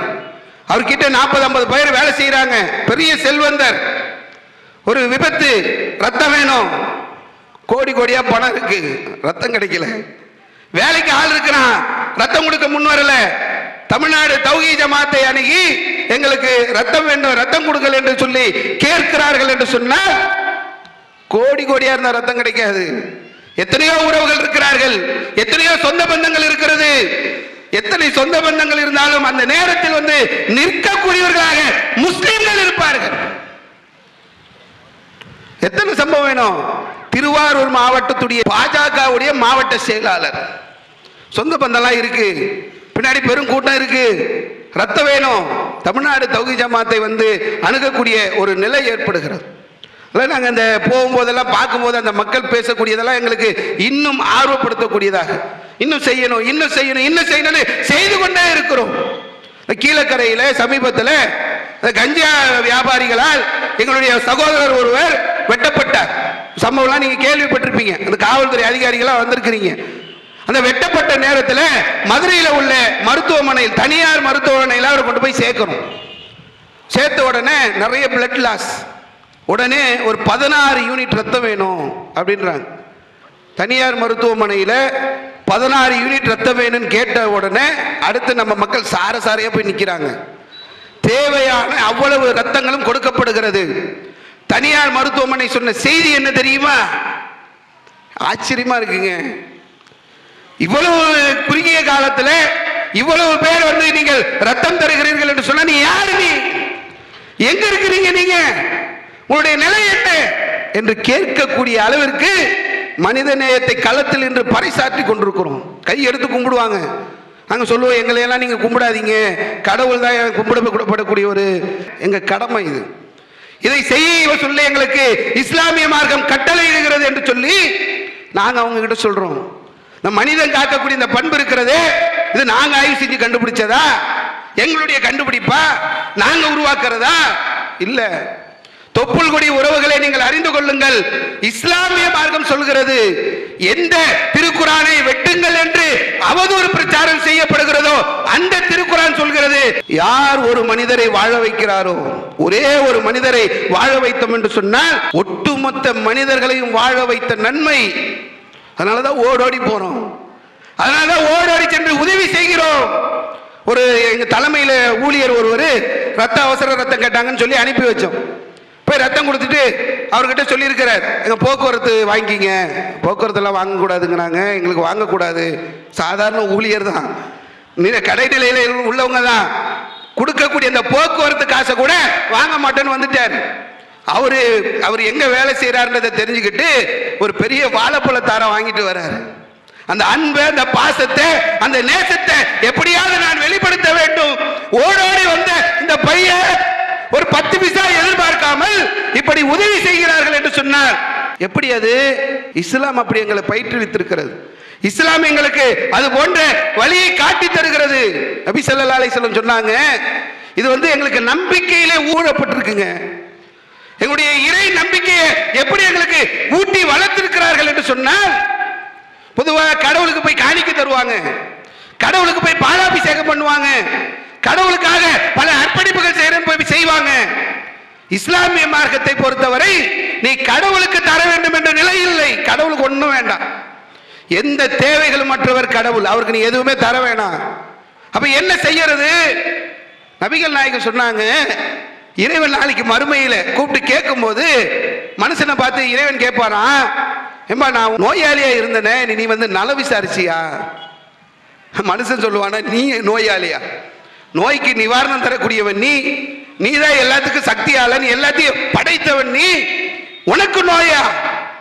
அவர்கிட்ட 40-50 பேர் வேலை செய்யறாங்க, பெரிய செல்வந்தர். ஒரு விபத்து, ரத்தம் வேணும், கோடி கோடியா பணம் இருக்கு, ரத்தம் கிடைக்கல, வேலைக்கு ஆள் இருக்கிறான், ரத்தம் கொடுக்க முன் வரல. தமிழ்நாடு தௌஹீத் ஜமாத்தை அணுகி எங்களுக்கு ரத்தம் வேண்டும், ரத்தம் கொடுக்கல் என்று சொல்லி கேட்கிறார்கள் என்று சொன்னால் கோடி கோடியா இருந்தா ரத்தம் கிடைக்காது. எத்தனையோ உறவுகள் இருக்கிறார்கள், எத்தனையோ சொந்த பந்தங்கள் இருக்கிறது. எத்தனை சொந்த பந்தங்கள் இருந்தாலும் அந்த நேரத்தில் வந்து நிற்கக்கூடியவர்களாக முஸ்லிம்கள் இருப்பார்கள். எத்தனை சம்பவம் வேணும். திருவாரூர் மாவட்டத்துடைய பாஜகவுடைய மாவட்ட செயலாளர், சொந்த பந்தம்லாம் இருக்கு, பின்னாடி பெரும் கூட்டம் இருக்கு, ரத்தம் வேணும், தமிழ்நாடு தௌஹீத் ஜமாத்தை வந்து அணுகக்கூடிய ஒரு நிலை ஏற்படுகிறது. நாங்கள் அந்த போகும்போதெல்லாம் பார்க்கும்போது அந்த மக்கள் பேசக்கூடியதெல்லாம் எங்களுக்கு இன்னும் ஆர்வப்படுத்தக்கூடியதாக, இன்னும் செய்யணும், இன்னும் செய்யணும், இன்னும் செய்யணும்னு செய்து கொண்டே இருக்கிறோம். கீழக்கரையில் சமீபத்தில் கஞ்சா வியாபாரிகளால் எங்களுடைய சகோதரர் ஒருவர் வெட்டப்பட்டார். சம்பவம்லாம் நீங்க கேள்விப்பட்டிருப்பீங்க. அந்த காவல்துறை அதிகாரிகளாக வந்திருக்கிறீங்க. அந்த வெட்டப்பட்ட நேரத்தில் மதுரையில் உள்ள மருத்துவமனையில், தனியார் மருத்துவமனையில் அவர் கொண்டு போய் சேர்க்கணும். சேர்த்த உடனே நிறைய பிளட் லாஸ், உடனே ஒரு 16 யூனிட் ரத்தம் வேணும் அப்படின்றாங்க. தனியார் மருத்துவமனையில் 16 யூனிட் ரத்தம் வேணும்னு கேட்ட உடனே அடுத்து நம்ம மக்கள் சாரையா போய் நிற்கிறாங்க. தேவையான அவ்வளவு ரத்தங்களும் கொடுக்கப்படுகிறது. தனியார் மருத்துவமனை சொன்ன செய்தி என்ன தெரியுமா? ஆச்சரியமா இருக்குங்க. இவ்வளவு குறுகிய காலத்தில் இவ்வளவு பேர் வந்து நீங்கள் ரத்தம் தருகிறீர்கள் என்று சொன்னா நீ யாரு, நீ எங்க இருக்கிறீங்க, நீங்க உங்களுடைய நிலை என்ன என்று கேட்கக்கூடிய அளவிற்கு மனித நேயத்தை களத்தில் என்று பறைசாற்றி கொண்டிருக்கிறோம். கை எடுத்து கும்பிடுவாங்க. நாங்க சொல்லுவோம், எங்களை எல்லாம் நீங்க கும்பிடாதீங்க, கடவுள் தான் கும்பிடப்படக்கூடிய ஒரு எங்க கடமை இது. இதை செய்ய சொல்ல எங்களுக்கு இஸ்லாமிய மார்க்கம் கட்டளையிடுகிறது என்று சொல்லி நாங்க அவங்க கிட்ட சொல்றோம். இந்த மனிதன் காக்கக்கூடிய இந்த பண்பு இருக்கிறதே, இது நாங்க ஆய்வு செஞ்சு கண்டுபிடிச்சதா, எங்களுடைய கண்டுபிடிப்பா, நாங்க உருவாக்குறதா? இல்ல. தொப்புள் கொடி உறவுகளை நீங்கள் அறிந்து கொள்ளுங்கள். இஸ்லாமிய மார்க்கம் சொல்கிறது, எந்த திருக்குரானை வெட்டுங்கள் என்று அவதூறு பிரச்சாரம் செய்யப்படுகிறதோ அந்த திருக்குரான் சொல்கிறது, யார் ஒரு மனிதரை வாழ வைக்கிறாரோ, ஒரே ஒரு மனிதரை வாழ வைத்தோம் என்று சொன்னால் ஒட்டுமொத்த மனிதர்களையும் வாழ வைத்த நன்மை. அதனாலதான் ஓடோடி போறோம், அதனாலதான் ஓடோடி சென்று உதவி செய்கிறோம். ஒரு எங்க தலைமையில ஊழியர் ஒருவர் அவசர ரத்தம் கேட்டாங்கன்னு சொல்லி அனுப்பி வச்சோம். போய் ரத்தம் கொடுத்துட்டு அவர்கிட்ட சொல்லியிருக்கிறார், எங்க போக்குவரத்து வாங்கிக்கிங்க, போக்குவரத்துலாம் வாங்கக்கூடாதுங்கிறாங்க, எங்களுக்கு வாங்கக்கூடாது, சாதாரண ஊழியர் தான், கடைநிலையில உள்ளவங்க தான், கொடுக்கக்கூடிய அந்த போக்குவரத்து காசை கூட வாங்க மாட்டேன்னு வந்துட்டார். அவர் எங்க வேலை செய்யறாருன்றதை தெரிஞ்சுக்கிட்டு ஒரு பெரிய வாழைப்பழத்தாரம் வாங்கிட்டு வர்றாரு. அந்த அன்பை, அந்த பாசத்தை, அந்த நேசத்தை எப்படியாவது நான் வெளிப்படுத்த வேண்டும். ஓடோடி வந்த இந்த பையன் ஒரு 10 பைசா எதிர்பார்க்காமல் இப்படி உதவி செய்கிறார்கள் என்று சொன்னார். எப்படி அது? இஸ்லாம் அப்படி எங்களை பயிற்றுவித்திருக்கிறது. இஸ்லாம் எங்களுக்கு அது போன்ற வழியை காட்டி தருகிறது. நபி ஸல்லல்லாஹு அலைஹி வஸல்லம் சொன்னாங்க, இது எங்களுக்கு நம்பிக்கையிலே ஊறப்பட்டிருக்குங்க. எங்களுடைய இறை நம்பிக்கையை எப்படி எங்களுக்கு ஊட்டி வளர்த்திருக்கிறார்கள் என்று சொன்னால், பொதுவாக கடவுளுக்கு போய் காணிக்கை தருவாங்க, கடவுளுக்கு போய் பாலாபிஷேகம் பண்ணுவாங்க, கடவுளுக்காக பல அர்ப்பணிப்புகள் செய்வாங்க. இஸ்லாமிய மார்க்கத்தை பொறுத்தவரை நீ கடவுளுக்கு தர வேண்டும் என்ற நிலை இல்லை. கடவுளுக்கு ஒண்ணும் வேண்டாம். எந்த தேவைகள் மற்றவர் கடவுள், அவருக்கு நீ எதுவுமே தர வேணாம். அப்ப என்ன செய்யறது? நபிகள் நாயகம் சொன்னாங்க, இறைவன் நாளைக்கு மறுமையில கூப்பிட்டு கேட்கும் போது மனுஷனை பார்த்து இறைவன் கேட்பாராம், ஏம்பா நான் நோயாளியா இருந்தனே, நீ நல விசாரிச்சியா? மனுஷன் சொல்லுவானா, நீ நோயாளியா? நோய்க்கு நிவாரணம் தரக்கூடியவன் நீ தான் எல்லாத்துக்கும் சக்தியாளன், எல்லாத்தையும் படைத்தவன் நீ, உனக்கு நோயா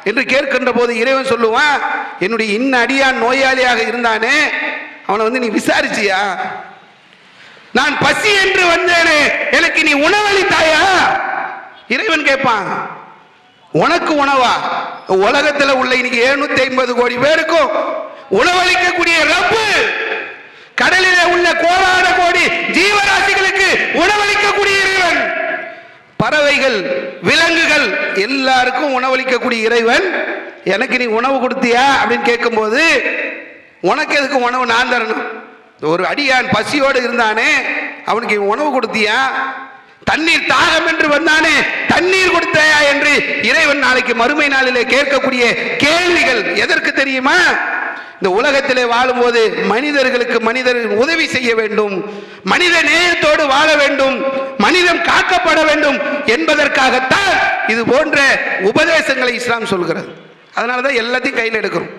என்று கேட்கின்ற போது இறைவன் சொல்லுவான், என்னுடைய இன்ன அடியான் நோயாளியாக இருந்தானே, அவனை நீ விசாரிச்சியா? நான் பசி என்று வந்தேனே, எனக்கு நீ உணவளித்தாயா? இறைவன் கேட்பான், உனக்கு உணவா? உலகத்தில் உள்ள இன்னைக்கு 750 கோடி பேருக்கும் உணவளிக்கக்கூடிய ரப்பு, கடலிலே உள்ள கோடான கோடி ஜீவராசிகளுக்கு உணவளிக்கக்கூடிய இறைவன், பறவைகள், விலங்குகள் எல்லாருக்கும் உணவளிக்கக்கூடிய இறைவன், எனக்கு நீ உணவு கொடுத்தியா அப்படின்னு கேட்கும் போது, உனக்கு எதுக்கு உணவு நான் தரணும்? ஒரு அடியான் பசியோடு இருந்தானே, அவனுக்கு உணவு கொடுத்தியா? தண்ணீர் தாகம் என்று வந்தானே, தண்ணீர் கொடுத்தாயா என்று இறைவன் நாளைக்கு மறுமை நாளிலே கேட்கக்கூடிய கேள்விகள் எதற்கு தெரியுமா? இந்த உலகத்திலே வாழும்போது மனிதர்களுக்கு மனிதர்கள் உதவி செய்ய வேண்டும், மனித நேயத்தோடு வாழ வேண்டும், மனிதம் காக்கப்பட வேண்டும் என்பதற்காகத்தான் இது போன்ற உபதேசங்களை இஸ்லாம் சொல்கிறது. அதனாலதான் எல்லாத்தையும் கையில் எடுக்கிறோம்.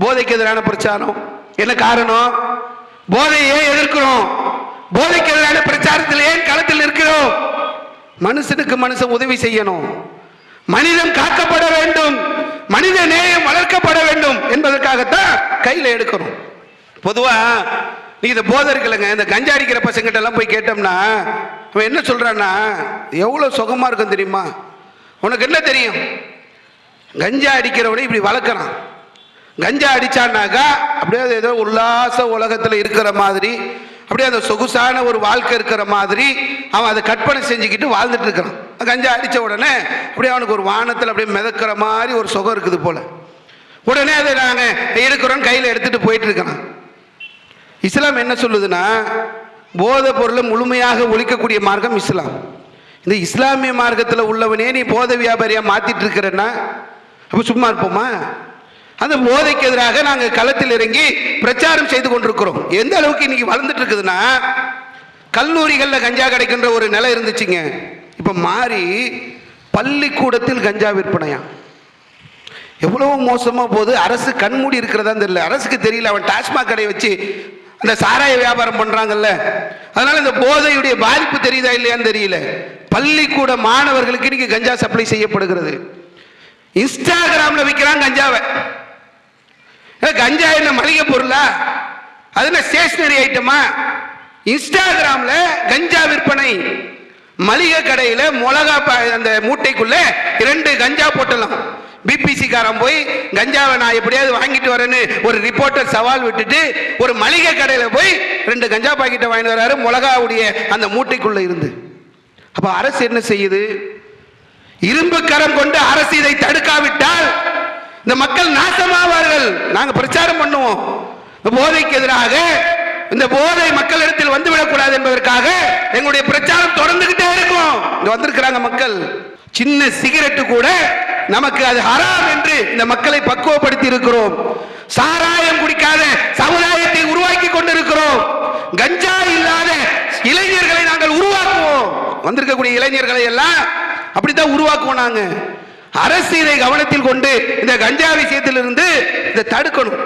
போதைக்கு எதிரான பிரச்சாரம் என்ன காரணம்? போதையை எதிர்க்கிறோம். போதைக்கு எதிரான பிரச்சாரத்தில் ஏன் களத்தில் இருக்கிறோம்? மனுஷனுக்கு மனுஷன் உதவி செய்யணும், மனிதம் காக்கப்பட வேண்டும், மனித நேயம் வளர்க்கப்பட வேண்டும் என்பதற்காகத்தான் கையில எடுக்கிறோம். பொதுவா நீ இந்த போதர்கள்ங்க, இந்த கஞ்சா அடிக்கிற பசங்கிட்ட எல்லாம் போய் கேட்டோம்னா அவன் என்ன சொல்றான்னா, எவ்வளவு சுகமா இருக்கும் தெரியுமா? உனக்கு என்ன தெரியும்? கஞ்சா அடிக்கிறவனை இப்படி வளர்க்கறான். கஞ்சா அடிச்சான்னாக்கா அப்படியே ஏதோ உல்லாச உலகத்தில் இருக்கிற மாதிரி, அப்படியே அந்த சொகுசான ஒரு வாழ்க்கை இருக்கிற மாதிரி அவன் அதை கற்பனை செஞ்சுக்கிட்டு வாழ்ந்துட்டு இருக்கிறான். கஞ்சா அடித்த உடனே அப்படியே அவனுக்கு ஒரு வானத்தில் அப்படியே மிதக்கிற மாதிரி ஒரு சுகம் இருக்குது போல. உடனே அதை நாங்கள் எடுக்கிறோம், கையில் எடுத்துட்டு போயிட்டு இருக்கிறான். இஸ்லாம் என்ன சொல்லுதுன்னா, போதை பொருளை முழுமையாக ஒழிக்கக்கூடிய மார்க்கம் இஸ்லாம். இந்த இஸ்லாமிய மார்க்கத்தில் உள்ளவனே நீ போதை வியாபாரியா மாத்திட்டு இருக்கிறன்னா அப்போ சும்மா இருப்போமா? அந்த போதைக்கு எதிராக நாங்கள் களத்தில் இறங்கி பிரச்சாரம் செய்து கொண்டிருக்கிறோம். எந்த அளவுக்கு இன்னைக்கு வளர்ந்துட்டு இருக்குதுன்னா, கல்லூரிகளில் கஞ்சா கிடைக்கின்ற ஒரு நிலை இருந்துச்சுங்க, இப்ப மாறி பள்ளிக்கூடத்தில் கஞ்சா விற்பனையா. எவ்வளவு மோசமா போகுது. அரசு கண்மூடி இருக்கிறதா தெரியல, அரசுக்கு தெரியல. அவன் டாஸ்மாக் கடையை வச்சு அந்த சாராய வியாபாரம் பண்றாங்கல்ல, அதனால இந்த போதையுடைய பாதிப்பு தெரியுதா இல்லையான்னு தெரியல. பள்ளிக்கூட மாணவர்களுக்கு இன்னைக்கு கஞ்சா சப்ளை செய்யப்படுகிறது. இன்ஸ்டாகிராம்ல விற்கிறான் கஞ்சாவை. கஞ்சா என்ன மளிகை பொருளா? அது என்ன ஸ்டேஷனரி ஐட்டமா? இன்ஸ்டாகிராம்ல கஞ்சா விற்பனை. மளிகை கடையில மிளகா அந்த மூட்டைக்குள்ள 2 கஞ்சா போட்டலாம். பிபிசி காரன் போய் கஞ்சாவை நான் எப்படியாவது வாங்கிட்டு வரேன்னு ஒரு ரிப்போர்ட்டர் சவால் விட்டுட்டு ஒரு மளிகை கடையில போய் 2 கஞ்சா பாக்கெட்டை வாங்கிட்டு வராரு, மிளகாவுடைய அந்த மூட்டைக்குள்ள இருந்து. அப்ப அரசு என்ன செய்யுது? இரும்பு கரம் கொண்டு அரசு இதை தடுக்காவிட்டால் இந்த மக்கள் நாசமாவார்கள். நாங்க பிரச்சாரம் பண்ணுவோம், போதைக்கு எதிராக இந்த போதை மக்களிடத்தில் வந்துவிடக்கூடாது என்பதற்காக எங்களுடைய பிரச்சாரம் தொடர்ந்துகிட்டே இருக்கும். இங்க வந்திருக்கிறாங்க மக்கள், சின்ன சிகரெட்டு கூட நமக்கு அது ஹராம் என்று இந்த மக்களை பக்குவப்படுத்தி இருக்கிறோம். சாராயம் குடிக்காத சமுதாயத்தை உருவாக்கி கொண்டிருக்கிறோம். கஞ்சா இல்லாத இளைஞர்களை நாங்கள் உருவாக்குவோம். வந்திருக்கக்கூடிய இளைஞர்களை எல்லாம் அப்படித்தான் உருவாக்குவோம். நாங்க அரசு இதை கவனத்தில் கொண்டு இந்த கஞ்சா விஷயத்திலிருந்து இதை தடுக்கணும்.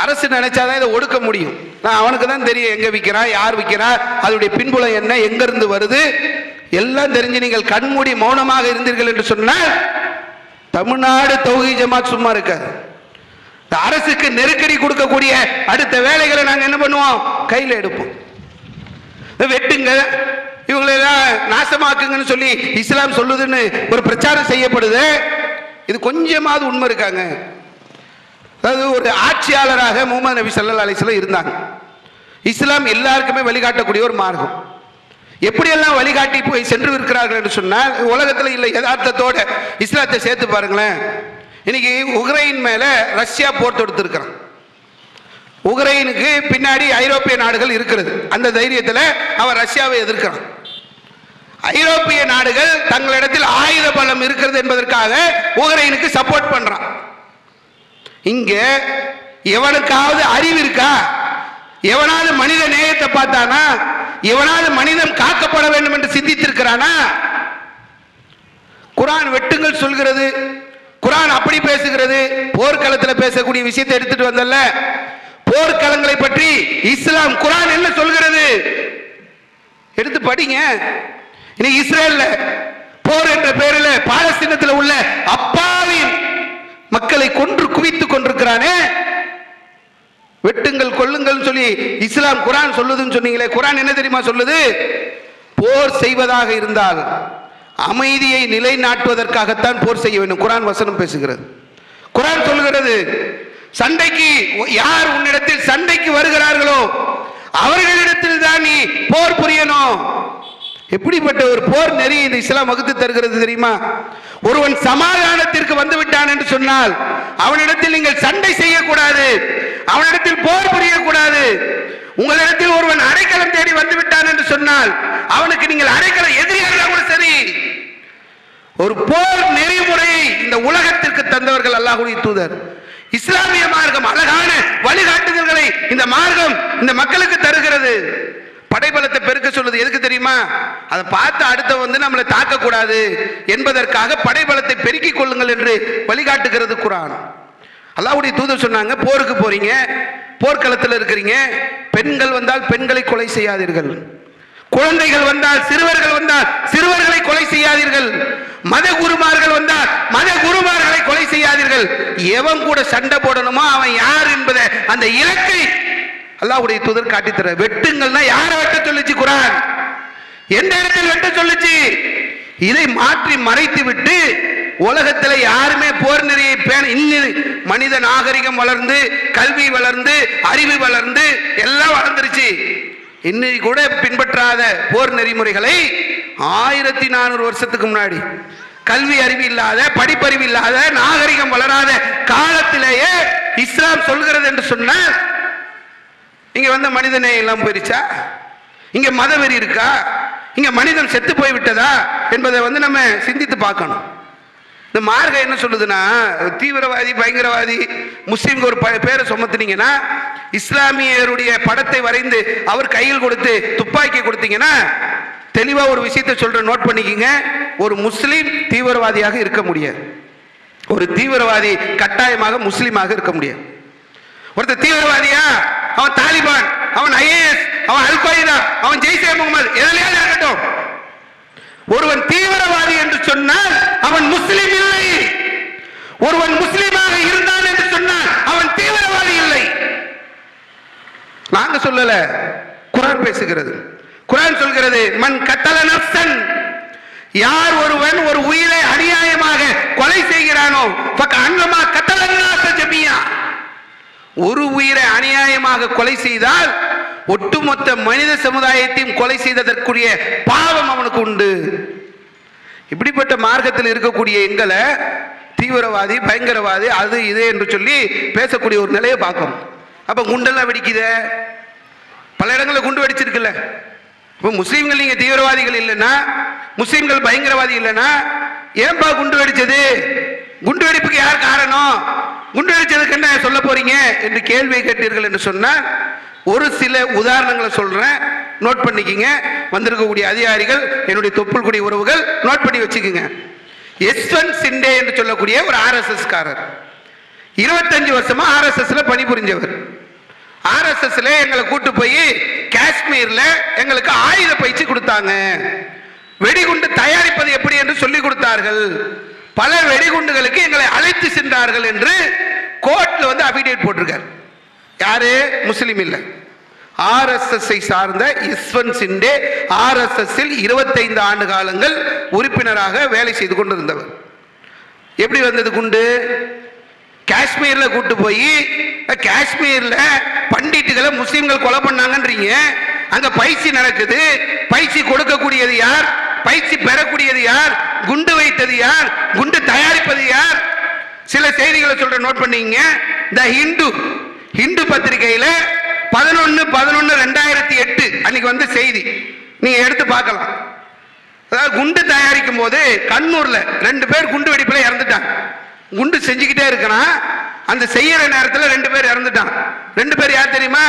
அரசு நினைச்சாதான் இதை ஒடுக்க முடியும். அவனுக்கு தான் தெரியும் எங்க விற்கிறான், யார் விற்கிறா, அதனுடைய பின்புலம் என்ன, எங்க இருந்து வருது எல்லாம் தெரிஞ்சு நீங்கள் கண்மூடி மௌனமாக இருந்தீர்கள் என்று சொன்னால் தமிழ்நாடு தௌஹீத் ஜமாத் சும்மா இருக்காது. அரசுக்கு நெருக்கடி கொடுக்கக்கூடிய அடுத்த வேலைகளை நாங்க என்ன பண்ணுவோம், கையில் எடுப்போம். வெட்டுங்க, இவங்களெல்லாம் நாசமாக்குங்கன்னு சொல்லி இஸ்லாம் சொல்லுதுன்னு ஒரு பிரச்சாரம் செய்யப்படுது. இது கொஞ்சமாவது உண்மை இருக்காங்க? அதாவது ஒரு ஆட்சியாளராக முஹம்மது நபி ஸல்லல்லாஹு அலைஹி வஸல்லம் இருந்தாங்க. இஸ்லாம் எல்லாருக்குமே வழிகாட்டக்கூடிய ஒரு மார்க்கம். எப்படியெல்லாம் வழிகாட்டி போய் சென்று இருக்கிறார்கள் என்று சொன்னால் உலகத்தில் இல்லை யதார்த்தத்தோட இஸ்லாத்தை சேர்த்து பாருங்களேன். இன்னைக்கு உக்ரைன் மேல ரஷ்யா போர் தொடுத்திருக்கிறான். உக்ரைனுக்கு பின்னாடி ஐரோப்பிய நாடுகள் இருக்கிறது. அந்த தைரியத்தில் அவன் ரஷ்யாவை எதிர்க்கிறான். ஐரோப்பிய நாடுகள் தங்களிடத்தில் ஆயுத பலம் இருக்கிறது என்பதற்காக உக்ரைனுக்கு சப்போர்ட் பண்றான். இங்க எவனுக்காவது அறிவு இருக்கா? எவனாவது மனித நேயத்தை பார்த்தானா? எவனாவது மனிதன் காக்கப்பட வேண்டும் என்று சிந்தித்திருக்கிறானா? குர்ஆன் வெட்டுங்கள் சொல்கிறது, குர்ஆன் அப்படி பேசுகிறது. போர்க்களத்தில் பேசக்கூடிய விஷயத்தை எடுத்துட்டு வந்தல்ல, போர்க்களங்களை பற்றி இஸ்லாம் குர்ஆன் என்ன சொல்கிறது எடுத்து படிங்க. இன்னைக்கு இஸ்ரேல்ல போர் என்ற பெயரில் பாலஸ்தீனத்தில் உள்ள அப்பாவின் மக்களை கொன்று குவித்துக் கொண்டிருக்கிறானே. வெட்டுங்கள் கொல்லுங்கள் சொல்லி இஸ்லாம் குர்ஆன் சொல்லுதுன்னு சொன்னீங்களே, குர்ஆன் என்ன தெரியுமா சொல்லுது? போர் செய்வதாக இருந்தால் அமைதியை நிலைநாட்டுவதற்காகத்தான் போர் செய்ய வேண்டும். குர்ஆன் வசனம் பேசுகிறது. குர்ஆன் சொல்லுகிறது, சண்டைக்கு யார் உன்னிடத்தில் சண்டைக்கு வருகிறார்களோ அவர்களிடத்தில் தான் நீ போர் புரியணும். எப்படிப்பட்ட ஒரு போர் நெறி இந்த இஸ்லாம் வகுத்து தருகிறது தெரியுமா? ஒருவன் சமாதானத்திற்கு வந்து விட்டான் என்று சொன்னால் அவனிடத்தில் நீங்கள் சண்டை செய்யக்கூடாது, அவனிடத்தில் போர் புரியக்கூடாது. உங்களிடத்தில் ஒருவன் அடைக்கலம் தேடி வந்து விட்டான் என்று சொன்னால் அவனுக்கு நீங்கள் அடைக்கலம் எதிரியாக கூட சரி. ஒரு போர் நெறிமுறையை இந்த உலகத்திற்கு தந்தவர்கள் அல்லாஹ்வுடைய தூதர். இஸ்லாமிய மார்க்கம் அழகான வழிகாட்டுதல்களை இந்த மார்க்கம் இந்த மக்களுக்கு தருகிறது. படைபலத்தை பெருக்க சொல்லுது. எதுக்கு தெரியுமா? அதை பார்த்து அடுத்த வந்து நம்மளை தாக்க கூடாது என்பதற்காக படைபலத்தை பெருக்கிக் கொள்ளுங்கள் என்று வழிகாட்டுகிறது குர்ஆன். அல்லாஹ்வுடைய தூதர் சொன்னாங்க, போருக்கு போறீங்க, போர்க்களத்தில் இருக்கிறீங்க, பெண்கள் வந்தால் பெண்களை கொலை செய்யாதீர்கள், குழந்தைகள் வந்தால் சிறுவர்கள் வந்தால் சிறுவர்களை கொலை செய்யாதீர்கள், மத குருமார்கள் வந்தால் மத குருமார்களை கொலை செய்யாதீர்கள். எவன் கூட சண்டை போடணுமோ அவன் யார் என்பதை அந்த இலக்கை அல்லாஹ்வுடைய தூதர் காட்டி தர. வெட்டுங்கள்னா யாரை வெட்ட சொல்லுச்சு குர்ஆன்? எந்த இடத்தில் வெட்ட சொல்லுச்சு? இதை மாற்றி மறைத்து விட்டு உலகத்தில் யாருமே போர் நெறியை மனித நாகரிகம் வளர்ந்து கல்வி வளர்ந்து அறிவு வளர்ந்து எல்லாம் வளர்ந்துருச்சு. இன்னைக்கு கூட பின்பற்றாத போர் நெறிமுறைகளை 1400 வருஷத்துக்கு முன்னாடி கல்வி அறிவு இல்லாத படிப்பறிவு இல்லாத நாகரிகம் வளராத காலத்திலேயே இஸ்லாம் சொல்கிறது என்று சொன்னால் இங்க வந்து மனிதநேயம் எல்லாம் போயிருச்சா? இங்க மதவெறி இருக்கா? இங்க மனிதன் செத்து போய் விட்டதா என்பதை வந்து நம்ம சிந்தித்து பார்க்கணும். இந்த மார்க்கம் என்ன சொல்லுதுன்னா, தீவிரவாதி பயங்கரவாதி முஸ்லீம்க்கு ஒரு பேரை சுமத்துனீங்கன்னா, இஸ்லாமியருடைய படத்தை வரைந்து அவர் கையில் கொடுத்து துப்பாக்கி கொடுத்தீங்கன்னா, தெளிவா ஒரு விஷயத்தை சொல்ற, நோட் பண்ணிக்கிங்க. ஒரு முஸ்லீம் தீவிரவாதியாக இருக்க முடியாது. ஒரு தீவிரவாதி கட்டாயமாக முஸ்லீமாக இருக்க முடியாது. ஒருத்தர் தீவிரவாதியா, அவன் தாலிபான், அவன் ஐஏஎஸ், அவன் அல் கொய்தா, அவன் ஜெய்ஷே முகமது எதிலையாவது இருக்கட்டும், ஒருவன் தீவிரவாதி என்று சொன்னால் அவன் முஸ்லிம் இல்லை. ஒருவன் முஸ்லிமாக இருந்தான் என்று சொன்னால் அவன் தீவிரவாதி இல்லை. நாங்க சொல்லல, குர்ஆன் பேசுகிறது. குர்ஆன் சொல்கிறது, மன் கத்தல நஃப்ஸன், யார் ஒருவன் ஒரு உயிரை அநியாயமாக கொலை செய்கிறானோ ஃபகஅன்னமா கத்தலன்னாஸ ஜமீஆ, ஒரு உயிரை அநியாயமாக கொலை செய்தால் ஒட்டுமொத்த மனித சமுதாயத்தையும் கொலை செய்ததற்குரிய பாவம் அவனுக்கு உண்டு. இப்படிப்பட்ட மார்க்கத்தில் இருக்கக்கூடிய எங்களை தீவிரவாதி பயங்கரவாதி அது இது என்று சொல்லி பேசக்கூடிய ஒரு நிலையை பார்க்கணும். அப்ப குண்டெல்லாம் வெடிக்குத, பல இடங்களில் குண்டு வெடிச்சிருக்குல்ல. இப்போ முஸ்லீம்கள் நீங்க தீவிரவாதிகள் இல்லைன்னா, முஸ்லீம்கள் பயங்கரவாதி இல்லைன்னா ஏன்பா குண்டு வெடிச்சது? குண்டு வெடிப்புக்கு யார் காரணம்? குண்டு வெடிச்சதுக்கு என்ன சொல்ல போறீங்க என்று கேள்வியை கேட்டீர்கள் என்று சொன்னால், ஒரு சில உதாரணங்களை சொல்றேன், நோட் பண்ணிக்கிங்க. வந்திருக்கக்கூடிய அதிகாரிகள், என்னுடைய தொப்புள் குடி உறவுகள் நோட் பண்ணி வச்சுக்கோங்க. யஷ்வந்த் சிண்டே என்று சொல்லக்கூடிய ஒரு RSS காரர், 25 வருஷமா RSSல பணிபுரிஞ்சவர். RSSல எங்களை கூட்டு போய் காஷ்மீர்ல எங்களுக்கு ஆயுத பயிற்சி கொடுத்தாங்க. வெடிகுண்டு தயாரிப்பது எப்படி என்று சொல்லிக் கொடுத்தார்கள். பல வெடிகுண்டுகளுக்கு எங்களை அழைத்து சென்றார்கள் என்று கோர்ட்ல வந்து அபிடேவிட் போட்டிருக்காரு. யாரு? முஸ்லீம் இல்லை, ஆர்எஸ்எஸ் சார்ந்த யஸ்வந்த் சிண்டே ஆர்எஸ்எஸ் 25 ஆண்டு காலங்கள் உறுப்பினராக வேலை செய்து கொண்டிருந்தவர். எப்படி வந்தது குண்டு? காஷ்மீர்ல கூட்டு போய் காஷ்மீர்ல பண்டிட்டுகளை முஸ்லீம்கள் கொலை பண்ணாங்கன்றீங்க. அங்க பயிற்சி நடக்குது. பயிற்சி கொடுக்கக்கூடியது யார்? பயிற்சி பெறக்கூடியது யார்? குண்டு வைத்தது யார்? குண்டு தயாரிப்பது யார்? சில செய்திகளை சொல்ற, நோட் பண்ணீங்க. த ஹிந்து பத்திரிகையில 11/11/2008 அன்னைக்கு வந்து செய்தி நீங்க எடுத்து பார்க்கலாம். அதாவது குண்டு தயாரிக்கும் போது கண்ணூர்ல 2 பேர் குண்டு வெடிப்புல இறந்துட்டாங்க. குண்டு செஞ்சுக்கிட்டே இருக்கிறான், அந்த செய்யற நேரத்தில் 2 பேர் இறந்துட்டான். 2 பேர் யார் தெரியுமா?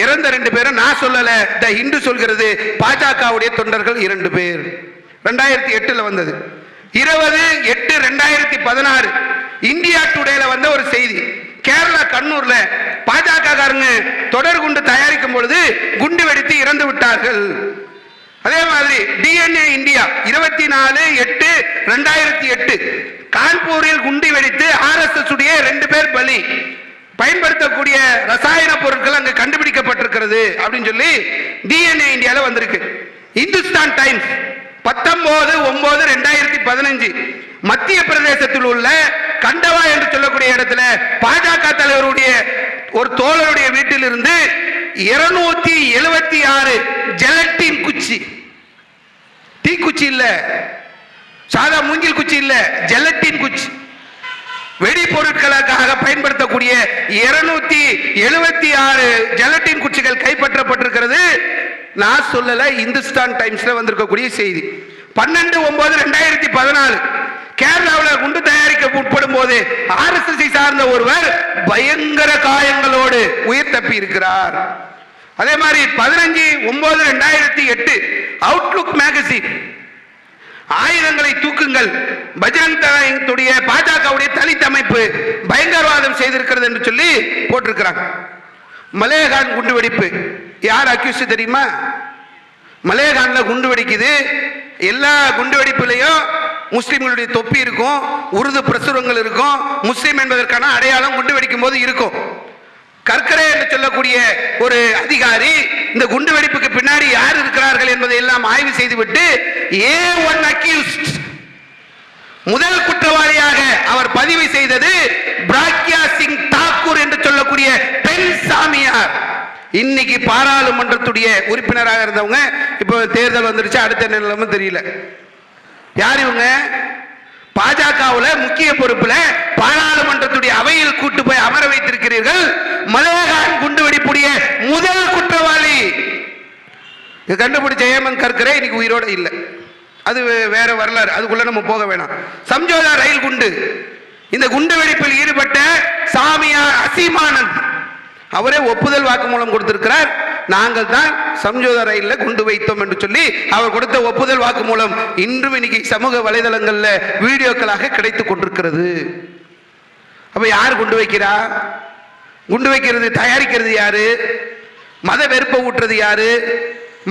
இறந்த 2 பேரும் நான் சொல்லல, த ஹிந்து சொல்கிறது. பாஜகவுடைய தொண்டர்கள் 2 பேர். 2008 வந்தது. 20/8/2016 இந்தியா டுடேல வந்த ஒரு செய்தி. கேரளா கண்ணூர்ல பாஜக காரங்க தொடர் குண்டு தயாரிக்கும் பொழுது குண்டு வெடித்து இறந்து விட்டார்கள். அதே மாதிரி டிஎன்ஏ இந்தியா 24/8/2008 கான்பூரில் குண்டு வெடித்து ஆர்எஸ்எஸ் உடைய 2 பேர் பலி, பயன்படுத்தக்கூடிய ரசாயன பொருட்கள் அங்கு கண்டுபிடிக்கப்பட்டிருக்கிறது அப்படின்னு சொல்லி டிஎன்ஏ இந்தியால வந்திருக்கு. இந்துஸ்தான் டைம்ஸ் 19/9/2015 மத்திய பிரதேசத்தில் உள்ள கண்டவா என்று சொல்லக்கூடிய இடத்துல பாஜக தலைவருடைய ஒரு தோழருடைய வீட்டில் இருந்து 276 ஜெலட்டின் குச்சி, தீக்குச்சி இல்ல, சாதா மூங்கில் குச்சி இல்ல, ஜெலட்டின் குச்சி, வெடி பொருட்களுக்காக பயன்படுத்தக்கூடிய 276 ஜெலட்டின் குச்சிகள் கைப்பற்றப்பட்டிருக்கிறது. நான் சொல்லல, இந்துஸ்தான் டைம்ஸ்ல வந்திருக்கக்கூடிய செய்தி. 12/9/2014 கேரளாவில் குண்டு தயாரிக்க உட்படும் போது ஆர்எஸ்எஸ் சார்ந்த ஒருவர் பயங்கர காயங்களோடு உயிர் தப்பி இருக்கிறார். அதே மாதிரி 15/9/2008 அவுட்லுக் மேகசின் ஆயுதங்களை தூக்குங்கள், பஜ்ரங் தளத்துடைய பாஜகவுடைய தலித் அமைப்பு பயங்கரவாதம் செய்திருக்கிறது என்று சொல்லி போட்டிருக்கிறாங்க. மலேகான் குண்டு வெடிப்பு யார் அக்யூஸ் தெரியுமா? மலேகான்ல குண்டு வெடிக்குது. எல்லா குண்டு வெடிப்புலையும் முஸ்லிம்களுடைய தொப்பி இருக்கும், உருது பிரசுரங்கள் இருக்கும், முஸ்லிம் என்பதற்கான அடையாளம் குண்டு வெடிக்கும் போது இருக்கும். கற்கரே என்று சொல்லக்கூடிய ஒரு அதிகாரி இந்த குண்டு வெடிப்புக்கு பின்னாடி யார் இருக்கிறார்கள் என்பதை எல்லாம் ஆய்வு செய்துவிட்டு A1 அக்யூஸ்ட், முதல் குற்றவாளியாக அவர் பதிவு செய்தது பிராக்யா சிங் தாக்கூர் என்று சொல்லக்கூடிய பெண் சாமியார். இன்னைக்கு பாராளுமன்றத்துடைய உறுப்பினராக இருந்தவங்க இப்போ தேர்தல் வந்துருச்சு, அடுத்த நிலைமை தெரியல. யார் இவங்க? பாஜகவில் முக்கிய பொறுப்புல பாராளுமன்றத்துடைய அவையில் கூட்டு போய் அமர வைத்திருக்கிறீர்கள். மலேகான் குண்டு வெடிப்புடைய முதல் குற்றவாளி கண்டுபிடிச்ச ஏமன் கற்கரே இன்னைக்கு உயிரோட இல்லை. அது வேற வரலாறு, அதுக்குள்ள நம்ம போக வேணாம். சம்ஜோதா ரயில் குண்டு, இந்த குண்டு வெடிப்பில் ஈடுபட்ட சாமியார் அசீமானந்த் அவரே ஒப்புதல் வாக்குமூலம் கொடுத்திருக்கிறார். நாங்கள் தான் சம்ஜோதா ரயிலில் குண்டு வைத்தோம் என்று சொல்லி அவர் கொடுத்த ஒப்புதல் வாக்குமூலம் இன்றும் இன்னைக்கு சமூக வலைதளங்கள்ல வீடியோக்களாக கிடைத்துக் கொண்டிருக்கிறது. அப்ப யார் குண்டு வைக்கிறா? குண்டு வைக்கிறது தயாரிக்கிறது யாரு? மத வெறுப்பை ஊட்டுறது யாரு?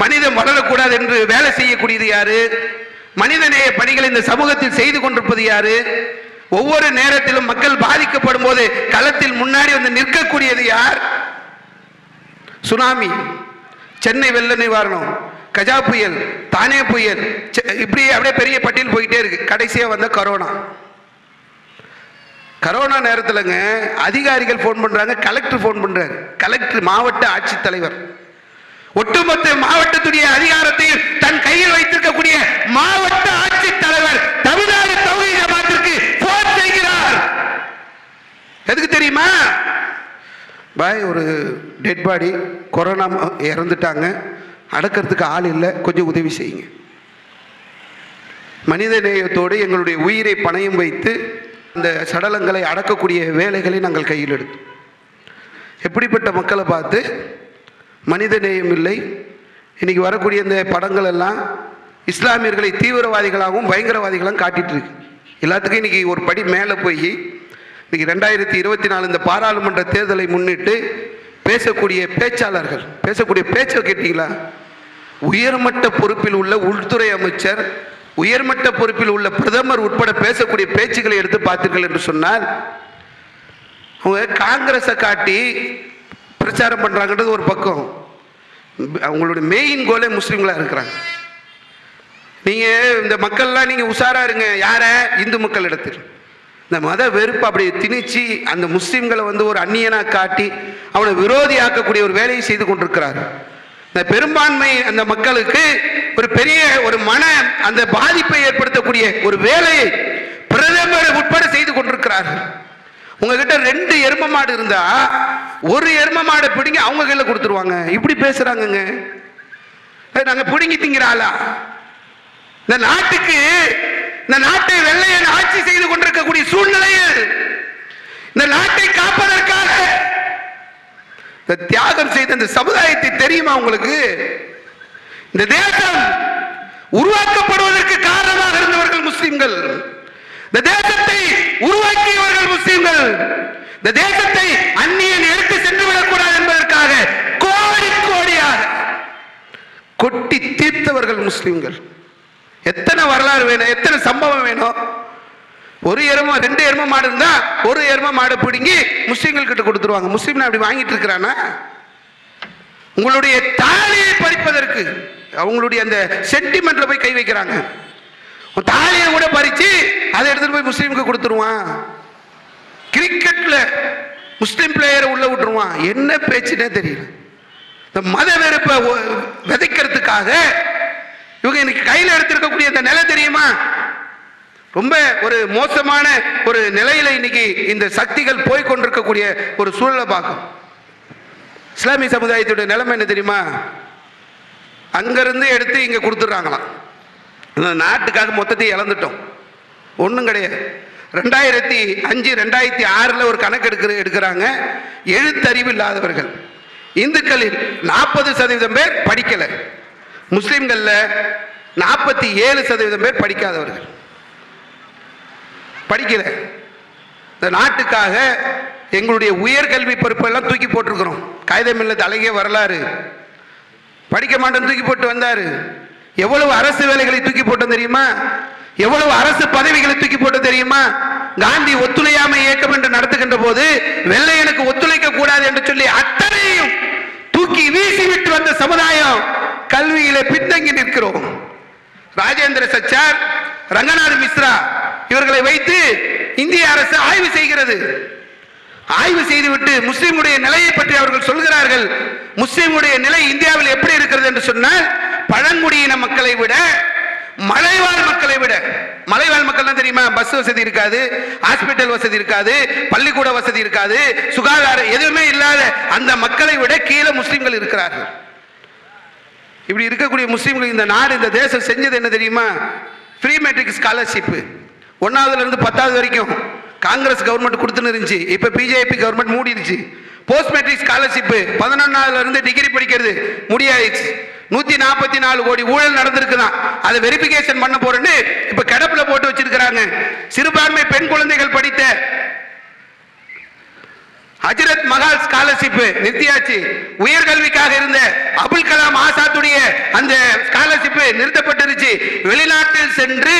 மனிதன் வளரக்கூடாது என்று வேலை செய்யக்கூடியது யாரு? மனிதநேய பணிகளை இந்த சமூகத்தில் செய்து கொண்டிருப்பது யாரு? ஒவ்வொரு நேரத்திலும் மக்கள் பாதிக்கப்படும் போது களத்தில் முன்னாடி வந்து நிற்கக்கூடியது யார்? சுனாமி, சென்னை வெள்ள நிவாரணம், கஜா புயல், தானே புயல், இப்படி அப்படியே பெரிய பட்டியல் போயிட்டே இருக்கு. கடைசியா வந்த கொரோனா. கரோனா நேரத்தில்ங்க அதிகாரிகள் போன் பண்றாங்க, கலெக்டர் போன் பண்றாரு. கலெக்டர் மாவட்ட ஆட்சித்தலைவர் ஒட்டுமொத்த மாவட்டத்துடைய அதிகாரத்தையும் தன் கையில் வைத்திருக்கக்கூடிய மாவட்ட ஆட்சித்தலைவர் தமிழ்நாடு தௌஹீத் ஜமாத்திற்கு போன் செய்கிறார். எதுக்கு தெரியுமா? பாய், ஒரு டெட் பாடி கொரோனா இறந்துட்டாங்க, அடக்கிறதுக்கு ஆள் இல்லை, கொஞ்சம் உதவி செய்யுங்க. மனித நேயத்தோடு எங்களுடைய உயிரை பணயம் வைத்து அந்த சடலங்களை அடக்கக்கூடிய வேலைகளை நாங்கள் கையில் எடுத்தோம். எப்படிப்பட்ட மக்களை பார்த்து மனித நேயம் இல்லை. இன்னைக்கு வரக்கூடிய இந்த படங்கள் எல்லாம் இஸ்லாமியர்களை தீவிரவாதிகளாகவும் பயங்கரவாதிகளாகவும் காட்டிட்டு இருக்கு. எல்லாத்துக்கும் இன்னைக்கு ஒரு படி மேலே போய் இன்னைக்கு 2024 இந்த பாராளுமன்ற தேர்தலை முன்னிட்டு பேசக்கூடிய பேச்சாளர்கள் பேசக்கூடிய பேச்சை கேட்டீங்களா? உயர்மட்ட பொறுப்பில் உள்ள உள்துறை அமைச்சர், உயர்மட்ட பொறுப்பில் உள்ள பிரதமர் உட்பட பேசக்கூடிய பேச்சுக்களை எடுத்து பார்த்தீர்கள் என்று சொன்னால் அவங்க காங்கிரஸை காட்டி பிரச்சாரம் பண்ணுறாங்கன்றது ஒரு பக்கம், அவங்களுடைய மெயின் கோலே முஸ்லீம்களாக இருக்கிறாங்க. நீங்கள் இந்த மக்கள்லாம் நீங்கள் உஷாரா இருங்க. யார? இந்து மக்கள் இடத்தில் இந்த மத வெறுப்பு அப்படி திணிச்சு அந்த முஸ்லீம்களை வந்து ஒரு அந்நியனாக காட்டி அவனை விரோதியாக்கக்கூடிய ஒரு வேலையை செய்து கொண்டிருக்கிறார். இந்த பெரும்பான்மை அந்த மக்களுக்கு ஒரு பெரிய ஒரு அந்த பாதிப்பை ஏற்படுத்தக்கூடிய ஒரு வேலையை பிரதமர் உட்பட செய்து கொண்டிருக்கிறார்கள். உங்ககிட்ட 2 எரும மாடு இருந்தா ஒரு எரும மாடை பிடிங்கி அவங்க கையில கொடுத்துருவாங்க. இப்படி பேசுறாங்கங்க. நாங்க பிடுங்கி திங்கிறாளா? இந்த நாட்டுக்கு, இந்த நாட்டை வெள்ளையன் ஆட்சி செய்து கொண்டிருக்கக்கூடிய சூழ்நிலையில் இந்த நாட்டை காப்பதற்காக தியாகம் செய்த இந்த சமுதாயத்தை தெரியுமா உங்களுக்கு? இந்த தேசம் உருவாக்கப்படுவதற்கு காரணமாக இருந்தவர்கள் முஸ்லிம்கள். இந்த தேசத்தை உருவாக்கியவர்கள் முஸ்லிம்கள். இந்த தேசத்தை அந்நியன் எடுத்து சென்று விடக்கூடாது என்பதற்காக கோடி கோடியாக கொட்டி தீர்த்தவர்கள் முஸ்லிம்கள். எத்தனை வரலாறு வேணும், எத்தனை சம்பவம் வேணும்? ஒரு எரும 2 எரும மாடு இருந்தா ஒரு எரும மாடு பிடுங்கி முஸ்லிம்கள் கிட்ட கொடுத்துருவாங்க. முஸ்லிம் அப்படி வாங்கிட்டு இருக்கிறானா? உங்களுடைய தாலியை பறிப்பதற்கு அவங்களுடைய அந்த சென்டிமெண்ட்ல போய் கை வைக்கிறாங்க. தாலியை கூட பறிச்சு அதை எடுத்துட்டு போய் முஸ்லீமுக்கு கொடுத்துருவான். கிரிக்கெட்ல முஸ்லிம் பிளேயரை உள்ள விட்டுருவான். என்ன பேச்சுன்னே தெரியல. இந்த மத வெறுப்பை விதைக்கிறதுக்காக இவங்க இன்னைக்கு கையில் எடுத்திருக்கக்கூடிய இந்த நிலை தெரியுமா? ரொம்ப ஒரு மோசமான ஒரு நிலையில இன்னைக்கு இந்த சக்திகள் போய் கொண்டிருக்கக்கூடிய ஒரு சூழலை பார்க்கும். இஸ்லாமிய சமுதாயத்துடைய நிலைமை என்ன தெரியுமா? அங்கிருந்து எடுத்து இங்க கொடுத்துட்றாங்களாம். நாட்டுக்காக மொத்தத்தை இழந்துட்டோம். ஒன்றும் கிடையாது. 2005 2006 ஒரு கணக்கு எடுக்கிறாங்க. எழுத்தறிவு இல்லாதவர்கள் இந்துக்களில் 40% பேர் படிக்கல, முஸ்லிம்கள்ல 47% பேர் படிக்காதவர்கள். படிக்கல. இந்த நாட்டுக்காக எங்களுடைய உயர்கல்வி பொறுப்பெல்லாம் தூக்கி போட்டிருக்கிறோம். காகிதம் இல்லது அழகிய வரலாறு. படிக்க மாட்டேன்னு தூக்கி போட்டு வந்தாரு. எவ்வளவு அரசு வேலைகளை தூக்கி போட்டோம் தெரியுமா? எவ்வளவு அரசு பதவிகளை தூக்கி போட்டு தெரியுமா? காந்தி ஒத்துழையாமை இயக்கம் என்று நடத்துகின்ற போது வெள்ளையனுக்கு ஒத்துழைக்க கூடாது என்று சொல்லி அத்தனையும் தூக்கி வீசி விட்டு வந்த சமுதாயம் கல்வியிலே பின்தங்கி நிற்கிறோம். ராஜேந்திர சச்சார், ரங்கநாத் மிஸ்ரா இவர்களை வைத்து இந்திய அரசு ஆய்வு செய்கிறது. ஆய்வு செய்துவிட்டு முஸ்லிமுடைய நிலையை பற்றி அவர்கள் சொல்கிறார்கள். முஸ்லிமுடைய நிலை இந்தியாவில் எப்படி இருக்கிறது என்று சொன்னால், பழங்குடியின மக்களை விட மலைவாழ் மக்களை விட, மலைவாழ் மக்கள் தெரியுமா, பஸ் வசதி இருக்காது, ஹாஸ்பிட்டல் வசதி இருக்காது, பள்ளிக்கூட வசதி இருக்காது, சுகாதாரம் எதுவுமே இல்லாத அந்த மக்களை விட கீழே முஸ்லிம்கள் இருக்கிறார்கள். இப்படி இருக்கக்கூடிய முஸ்லிம்கள் இந்த நாடு, இந்த தேசம் செஞ்சது என்ன தெரியுமா? ஃப்ரீ மெட்ரிக் ஸ்காலர்ஷிப் 1ஆவதுல இருந்து 10ஆவது வரைக்கும் காங்கிரஸ் கவர்மெண்ட் கொடுத்துன்னு இருந்துச்சு. இப்ப பிஜேபி கவர்மெண்ட் மூடிடுச்சு. போஸ்ட் மெட்ரிக் ஸ்காலர்ஷிப் 11ஆவதுல இருந்து டிகிரி படிக்கிறது முடியாயிடுச்சு. 144 கோடி ஊழல் நடந்திருக்குதான். அதை வெரிபிகேஷன் பண்ண போறேன்னு இப்ப கிடப்புல போட்டு வச்சிருக்கிறாங்க. சிறுபான்மை பெண் குழந்தைகள் படித்த ஹஜ்ரத் மஹால் ஸ்காலர்ஷிப் நிறுத்தியாச்சு. உயர்கல்விக்காக இருந்த அபுல் கலாம் ஆசாத்துடைய அந்த ஸ்காலர்ஷிப் நிறுத்தப்பட்டிருச்சு. வெளிநாட்டில் சென்று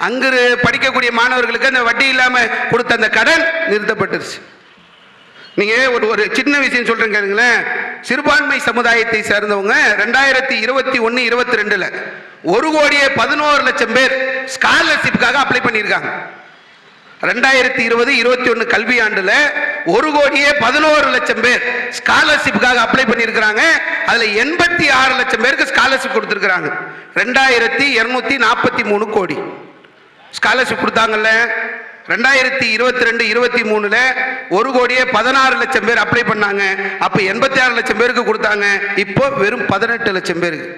அங்கு படிக்கக்கூடிய மாணவர்களுக்கு அந்த வட்டி இல்லாம கொடுத்த அந்த கடன் நிறுத்தப்பட்டுருச்சு. நீங்க ஒரு சின்ன விஷயம் சொல்றேன் கேளுங்களேன். சிறுபான்மை சமுதாயத்தை சேர்ந்தவங்க 2021-22 1,11,00,000 பேர் ஸ்காலர்ஷிப்புக்காக அப்ளை பண்ணியிருக்காங்க. 2020-21 கல்வியாண்டுல 1,11,00,000 பேர் ஸ்காலர்ஷிப்புக்காக அப்ளை பண்ணியிருக்கிறாங்க. அதுல 86 லட்சம் பேருக்கு ஸ்காலர்ஷிப் கொடுத்திருக்கிறாங்க. 2,243 கோடி ஸ்காலர்ஷிப் கொடுத்தாங்கல்ல. 2022-23 1,16,00,000 பேர் அப்ளை பண்ணாங்க. அப்ப 86 லட்சம் பேருக்கு கொடுத்தாங்க. இப்போ வெறும் 18 லட்சம் பேருக்கு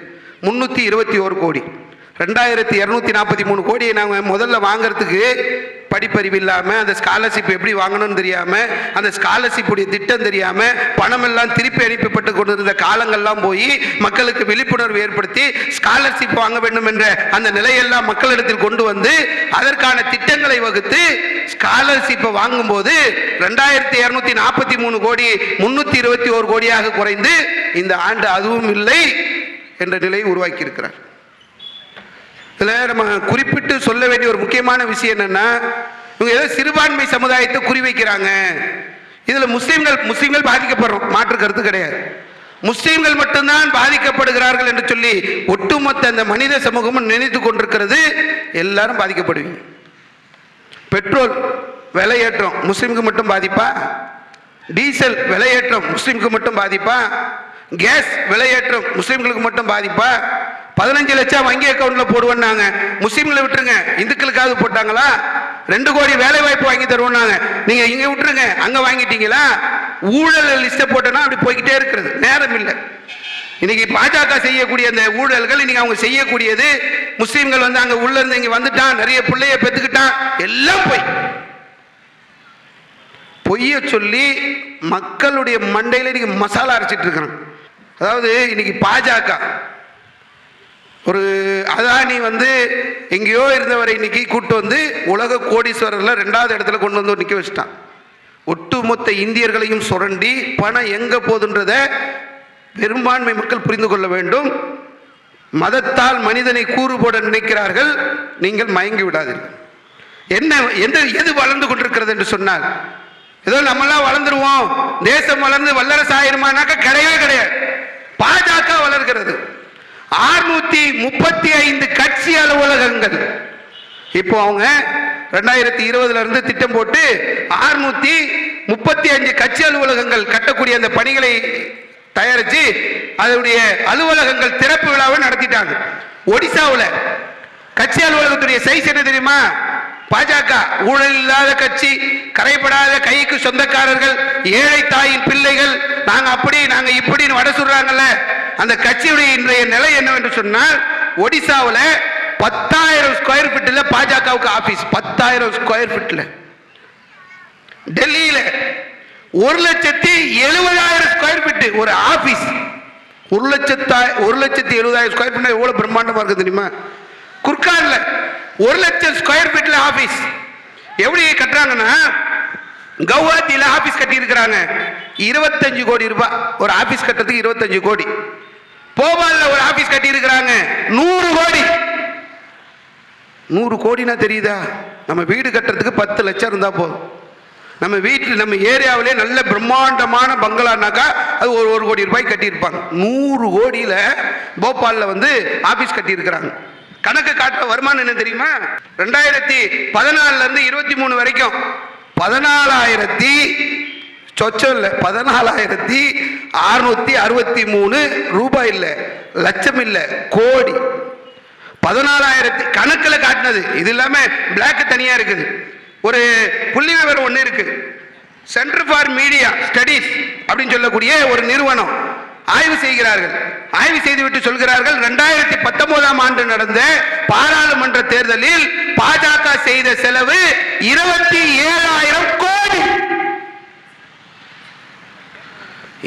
321 கோடி. 2,243 கோடியை நாங்கள் முதல்ல வாங்கறதுக்கு படிப்பறிவு இல்லாம, அந்த ஸ்காலர்ஷிப் எப்படி வாங்கணும்னு தெரியாம, அந்த ஸ்காலர்ஷிப்புடைய திட்டம் தெரியாம பணம் எல்லாம் திருப்பி அனுப்பப்பட்டு கொண்டிருந்த காலங்கள்லாம் போய் மக்களுக்கு விழிப்புணர்வு ஏற்படுத்தி ஸ்காலர்ஷிப் வாங்க வேண்டும் என்ற அந்த நிலையெல்லாம் மக்களிடத்தில் கொண்டு வந்து அதற்கான திட்டங்களை வகுத்து ஸ்காலர்ஷிப்பை வாங்கும் போது 2,243 கோடி 321 கோடியாக குறைந்து இந்த ஆண்டு அதுவும் இல்லை என்ற நிலையை உருவாக்கி இருக்கிறார். இதில் நம்ம குறிப்பிட்டு சொல்ல வேண்டிய ஒரு முக்கியமான விஷயம் என்னன்னா, இவங்க ஏதோ சிறுபான்மை சமுதாயத்தை குறிவைக்கிறாங்க. இதுல முஸ்லிம்கள் பாதிக்கப்படுறோம், மாற்று கருத்து கிடையாது. முஸ்லிம்கள் மட்டும்தான் பாதிக்கப்படுகிறார்கள் என்று சொல்லி ஒட்டுமொத்த அந்த மனித சமூகமும் நினைத்து கொண்டிருக்கிறது. எல்லாரும் பாதிக்கப்படுவீங்க. பெட்ரோல் விலையேற்றம் முஸ்லிம்க்கு மட்டும் பாதிப்பா? டீசல் விலையேற்றம் முஸ்லிம்க்கு மட்டும் பாதிப்பா? கேஸ் விலையேற்றம் முஸ்லிம்களுக்கு மட்டும் பாதிப்பா? 15 லட்சம் வங்கி அக்கௌண்ட்ல போடுவாங்க, முஸ்லிம்களை விட்டுருங்க, இந்துக்களுக்காவது போட்டாங்களா? 2 கோடி வேலை வாய்ப்பு வாங்கி தருவாங்க, நீங்க இங்க விட்டுருங்க, அங்க வாங்கிட்டீங்களா? ஊழல் லிஸ்ட போட்டோன்னா அப்படி போய்கிட்டே இருக்கிறது, நேரம் இல்லை. இன்னைக்கு பாஜக செய்யக்கூடிய அந்த ஊழல்கள், இன்னைக்கு அவங்க செய்யக்கூடியது, முஸ்லிம்கள் வந்து அங்க உள்ள இருந்து இங்க வந்துட்டான், நிறைய பிள்ளைய பெத்துக்கிட்டான், எல்லாம் பொய்ய சொல்லி மக்களுடைய மண்டையில இன்னைக்கு மசாலா அரைச்சிட்டு இருக்கிறான். அதாவது இன்னைக்கு பாஜக ஒரு அதானி வந்து எங்கேயோ இருந்தவரை இன்னைக்கு கூட்டு வந்து உலக கோடீஸ்வரர்ல 2வது இடத்துல கொண்டு வந்து நிக்க வச்சுட்டான். ஒட்டுமொத்த இந்தியர்களையும் சுரண்டி பணம் எங்க போதுன்றத பெரும்பான்மை மக்கள் புரிந்து கொள்ள வேண்டும். மதத்தால் மனிதனை கூறு போட நினைக்கிறார்கள், நீங்கள் மயங்கி விடாதீர்கள். எது வளர்ந்து கொண்டிருக்கிறது என்று சொன்னால், ஏதோ நம்மளாம் வளர்ந்துருவோம், தேசம் வளர்ந்து வல்லரசு ஆயிருமானாக்க கிடையவே கிடையாது. பாஜக வளர்கிறது. 635 கட்சி அலுவலகங்கள். இப்போ அவங்க 2020 இருந்து திட்டம் போட்டு 635 கட்சி அலுவலகங்கள் கட்டக்கூடிய அந்த பணிகளை தயாரிச்சு அதனுடைய அலுவலகங்கள் திறப்பு விழாவை நடத்திட்டாங்க. ஒடிசாவில் கட்சி அலுவலகத்துடைய சைஸ் என்ன தெரியுமா? பாஜக ஊழல் இல்லாத கட்சி, கரைப்படாத கைக்கு சொந்தக்காரர்கள், ஏழை தாயின் பிள்ளைகள், நாங்க அப்படி நாங்க இப்படின்னு வட சொல்றாங்கல்ல, அந்த கட்சியுடைய இன்றைய நிலை என்னவென்று சொன்னால், ஒடிசாவில் 10,000 ஸ்கொயர் ஃபீட்ல பாஜகவுக்கு ஆபீஸ். 10,000 ஸ்கொயர் ஃபீட்ல. டெல்லியில 1,70,000 ஸ்கொயர் ஃபீட் ஒரு ஆபீஸ். 1,70,000 ஸ்கொயர் ஃபீட் எவ்வளவு பிரம்மாண்டமா இருக்கு தெரியுமா? குர்கான்ல 1,00,000 ஸ்கொயர் ஃபீட்ல ஆபீஸ். எப்படி கட்டுறாங்கன்னா, கவுஹாத்தியில ஆபீஸ் கட்டி இருக்கிறாங்க, 25 கோடி ரூபாய் ஒரு ஆபீஸ் கட்டுறதுக்கு. 25 கோடி. போபால்ல ஒரு ஆபீஸ் கட்டி இருக்கிறாங்க, 100 கோடி. 100 கோடினா தெரியுதா? நம்ம வீடு கட்டுறதுக்கு 10 லட்சம் இருந்தா போதும். நம்ம வீட்டில் நம்ம ஏரியாவிலே நல்ல பிரம்மாண்டமான பங்களானாக்கா அது 1 கோடி ரூபாய் கட்டியிருப்பாங்க. 100 கோடியில போபால்ல வந்து ஆபீஸ் கட்டி இருக்கிறாங்க. கணக்கு காட்டுற வருமானம் என்ன தெரியுமா? 2014 இருந்து 23 வரைக்கும் 14,663 ரூபாய் இல்ல, லட்சம் இல்ல, கோடி. 14,000 கணக்குல காட்டினது. இது இல்லாம பிளாக் தனியா இருக்குது. ஒரு புள்ளி விவரம் ஒண்ணு இருக்கு. சென்டர் ஃபார் மீடியா ஸ்டடீஸ் அப்படின்னு சொல்லக்கூடிய ஒரு நிறுவனம் ஆய்வு செய்கிறார்கள். ஆய்வு செய்துவிட்டு சொல்கிறார்கள், 2019 ஆண்டு நடந்த பாராளுமன்ற தேர்தலில் பாஜக செய்த செலவு 27,000 கோடி.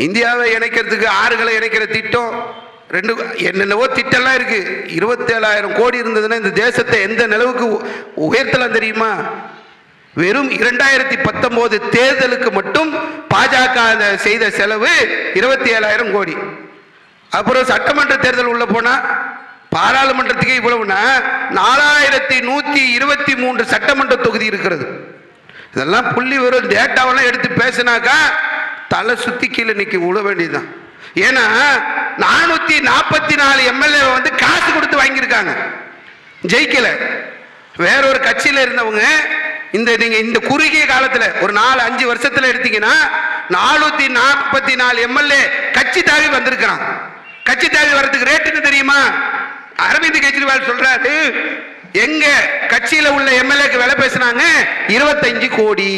இந்தியாவை இணைக்கிறதுக்கு ஆறுகளை இணைக்கிற திட்டம் என்னென்னவோ திட்டம்லாம் இருக்கு. 27,000 கோடி இருந்ததுன்னா இந்த தேசத்தை எந்த நிலவுக்கு உயர்த்தலாம் தெரியுமா? வெறும் 2019 தேர்தலுக்கு மட்டும் பாஜக செய்த செலவு 27,000 கோடி. அப்புறம் சட்டமன்ற தேர்தல் உள்ள போனா பாராளுமன்றத்துக்கு இவ்வளவுனா 4,123 சட்டமன்ற தொகுதி இருக்கிறது. இதெல்லாம் புள்ளி வரும் டேட்டாவெல்லாம் எடுத்து பேசினாக்கா தலை சுத்தி கீழே நிக்க விழ வேண்டியதுதான். ஏன்னா 444 எம்எல்ஏ வந்து காசு கொடுத்து வாங்கியிருக்காங்க, ஜெயிக்கல. வேறொரு கட்சியில இருந்தவங்க நீங்க இந்த குறுகிய காலத்துல ஒரு 4-5 வருஷத்துல எடுத்தீங்கன்னா 444 எம்எல்ஏ கட்சி தாவி வந்திருக்கிறான். கட்சி தாவி வர்றதுக்கு ரேட் என்ன தெரியுமா? அரவிந்த் கெஜ்ரிவால் சொல்றாரு, எங்க கட்சியில உள்ள எம்எல்ஏக்கு விலை பேசினாங்க 25 கோடி.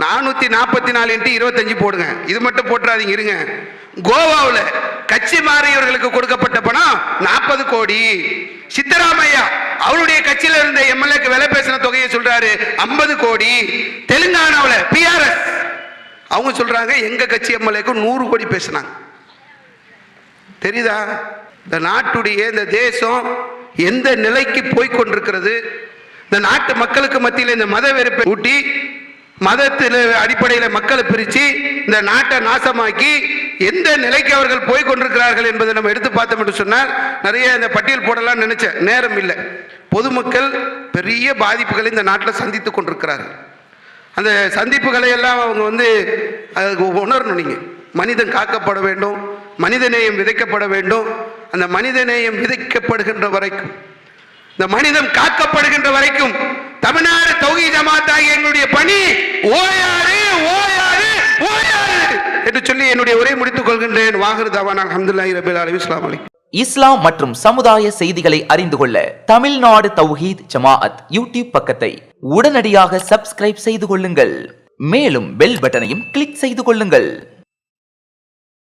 444 × 25 போடுங்க. இது மட்டும் போட்டுறாதீங்க, இருங்க. கோவாவில் கட்சி மாறியவர்களுக்கு கொடுக்கப்பட்ட பணம் 40 கோடி. சித்தராமையா அவருடைய கட்சியில இருந்த எம்எல்ஏக்கு விலை பேசின தொகையை சொல்றாரு 50 கோடி. தெலுங்கானாவில் பிஆர்எஸ் அவங்க சொல்றாங்க எங்க கட்சி எம்எல்ஏக்கு 100 கோடி பேசினாங்க. தெரியுதா? இந்த நாட்டுடைய இந்த தேசம் எந்த நிலைக்கு போய்கொண்டிருக்கிறது? இந்த நாட்டு மக்களுக்கு மத்தியில் இந்த மத வெறுப்பை ஊட்டி, மதத்தில் அடிப்படையில் மக்களை பிரித்து இந்த நாட்டை நாசமாக்கி எந்த நிலைக்கு அவர்கள் போய் கொண்டிருக்கிறார்கள் என்பதை நம்ம எடுத்து பார்த்தோம் என்று சொன்னால் நிறைய இந்த பட்டியல் போடலாம் நினைச்சேன், நேரம் இல்லை. பொதுமக்கள் பெரிய பாதிப்புகளை இந்த நாட்டில் சந்தித்துக் கொண்டிருக்கிறார்கள். அந்த சந்திப்புகளை எல்லாம் அவங்க வந்து அதுக்கு உணரணும். நீங்கள் மனிதன் காக்கப்பட வேண்டும், மனிதநேயம் விதைக்கப்பட வேண்டும். அந்த மனிதநேயம் விதைக்கப்படுகின்ற வரைக்கும், இந்த மனிதன் காக்கப்படுகின்ற வரைக்கும் தமிழ்நாடு தௌஹீத் ஜமாத் ஆகிய எங்களுடைய பணி ஓயாது ஓயாது ஓயாது என்று சொல்லி என்னுடைய உரையை முடித்துக் கொள்கின்றேன். வாஹிரு தவானா அல்ஹம்துலில்லாஹி ரப்பில் ஆலமீன். அஸ்ஸலாமு அலைக்கும். இஸ்லாம் மற்றும் சமுதாய செய்திகளை அறிந்து கொள்ள தமிழ்நாடு தௌஹீத் ஜமாஅத் யூடியூப் பக்கத்தை உடனடியாக சப்ஸ்கிரைப் செய்து கொள்ளுங்கள். மேலும் பெல் பட்டனையும் கிளிக் செய்து கொள்ளுங்கள்.